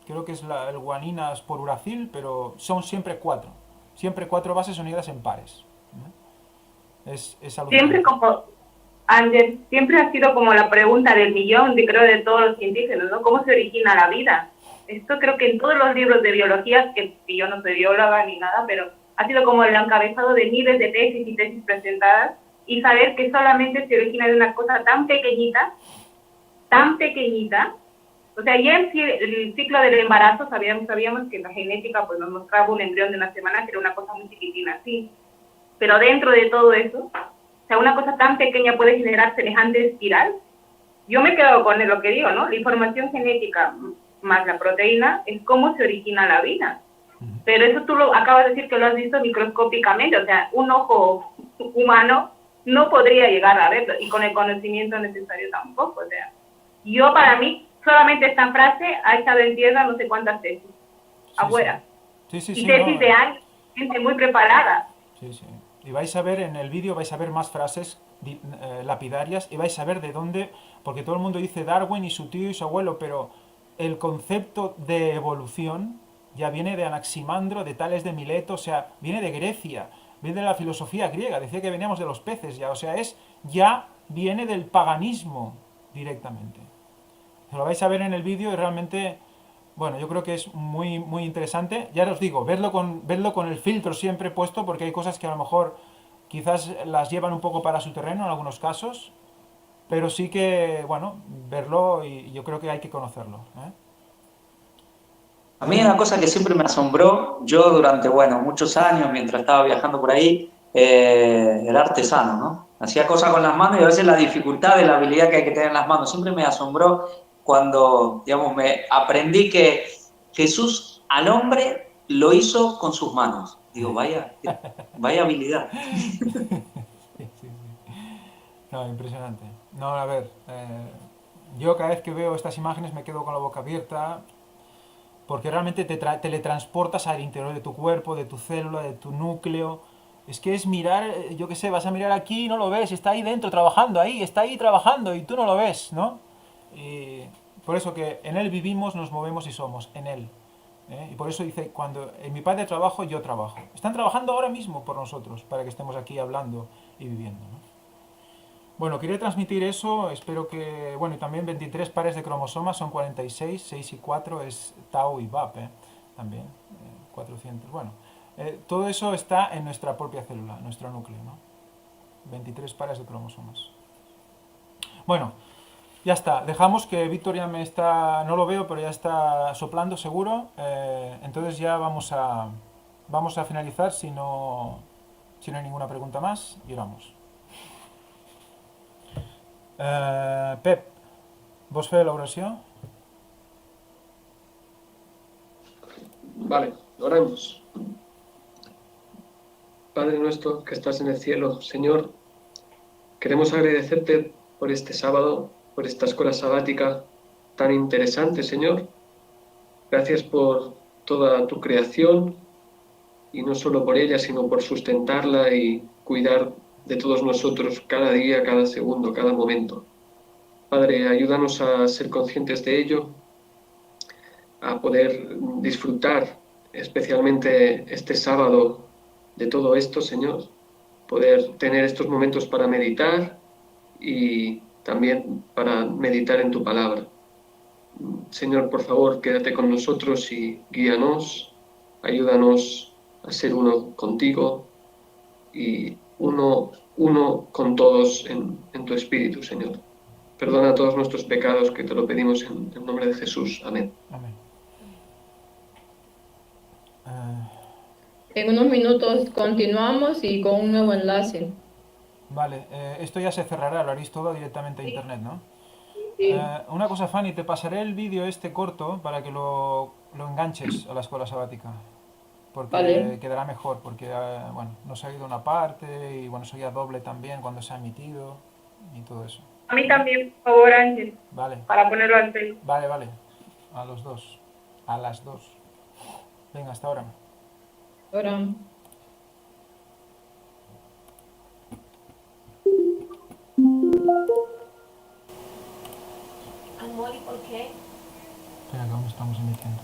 creo que es el guanina sporuracil, pero son siempre 4. Siempre 4 bases unidas en pares. Es alucinante. Siempre como, Ángel, siempre ha sido como la pregunta del millón, creo, de todos los científicos, ¿no? ¿Cómo se origina la vida? Esto creo que en todos los libros de biología, que yo no soy bióloga ni nada, pero ha sido como el encabezado de miles de tesis y tesis presentadas, y saber que solamente se origina de una cosa tan pequeñita, o sea, ya en el ciclo del embarazo sabíamos que la genética pues nos mostraba un embrión de una semana, que era una cosa muy chiquitina, sí, pero dentro de todo eso, o sea, una cosa tan pequeña puede generar semejante espiral. Yo me quedo con lo que digo, ¿no? La información genética más la proteína es cómo se origina la vida. Pero eso tú lo acabas de decir que lo has visto microscópicamente, o sea, un ojo humano no podría llegar a verlo, y con el conocimiento necesario tampoco, o sea, yo para mí, solamente esta frase ha echado en tierra no sé cuántas tesis, afuera, sí, y tesis de años, gente muy preparada. Sí, sí, y vais a ver en el vídeo, vais a ver más frases lapidarias, y vais a ver de dónde, porque todo el mundo dice Darwin y su tío y su abuelo, pero el concepto de evolución ya viene de Anaximandro, de Tales de Mileto, o sea, viene de Grecia, viene de la filosofía griega, decía que veníamos de los peces ya, o sea, ya viene del paganismo directamente. Lo vais a ver en el vídeo y realmente, bueno, yo creo que es muy, muy interesante. Ya os digo, verlo con el filtro siempre puesto, porque hay cosas que a lo mejor quizás las llevan un poco para su terreno en algunos casos, pero sí que, bueno, verlo y yo creo que hay que conocerlo, A mí una cosa que siempre me asombró, yo durante, muchos años, mientras estaba viajando por ahí, era artesano, ¿no? Hacía cosas con las manos y a veces la dificultad de la habilidad que hay que tener en las manos. Siempre me asombró cuando, me aprendí que Jesús al hombre lo hizo con sus manos. Digo, vaya habilidad. No, impresionante. No, a ver, yo cada vez que veo estas imágenes me quedo con la boca abierta, porque realmente te teletransportas al interior de tu cuerpo, de tu célula, de tu núcleo. Es que es mirar, yo qué sé, vas a mirar aquí y no lo ves, está ahí dentro trabajando, está ahí trabajando y tú no lo ves, ¿no? Y por eso que en Él vivimos, nos movemos y somos, en Él. Y por eso dice, cuando en mi Padre trabajo, yo trabajo. Están trabajando ahora mismo por nosotros, para que estemos aquí hablando y viviendo, ¿no? Bueno, quería transmitir eso, espero que, y también 23 pares de cromosomas, son 46, 6 y 4 es Tau y Bap, también, 400, todo eso está en nuestra propia célula, nuestro núcleo, ¿no? 23 pares de cromosomas. Bueno, ya está, dejamos que Víctor ya no lo veo, pero ya está soplando seguro, entonces ya vamos a finalizar si no hay ninguna pregunta más y oramos. Pep, ¿vos feu l'oració? Vale, oremos. Padre nuestro que estás en el cielo, Señor, queremos agradecerte por este sábado, por esta escuela sabática tan interesante, Señor. Gracias por toda tu creación, y no solo por ella, sino por sustentarla y cuidar de todos nosotros cada día, cada segundo, cada momento. Padre, ayúdanos a ser conscientes de ello, a poder disfrutar especialmente este sábado de todo esto, Señor, poder tener estos momentos para meditar y también para meditar en tu palabra. Señor, por favor, quédate con nosotros y guíanos, ayúdanos a ser uno contigo y uno con todos en tu espíritu, Señor. Perdona todos nuestros pecados, que te lo pedimos en el nombre de Jesús. Amén. Amén. En unos minutos continuamos y con un nuevo enlace. Vale, esto ya se cerrará, lo haréis todo directamente a internet, ¿no? Sí. Una cosa, Fanny, te pasaré el vídeo este corto para que lo enganches a la escuela sabática. Porque Vale. quedará mejor, porque bueno, nos ha ido una parte y bueno, se oía doble también cuando se ha emitido y todo eso. A mí también, por favor, Ángel, Vale, para ponerlo al pelo. vale, vale. A los dos. A las dos. Venga, hasta ahora. Ahora. Amor, ¿y por qué? Espera, que aún estamos emitiendo.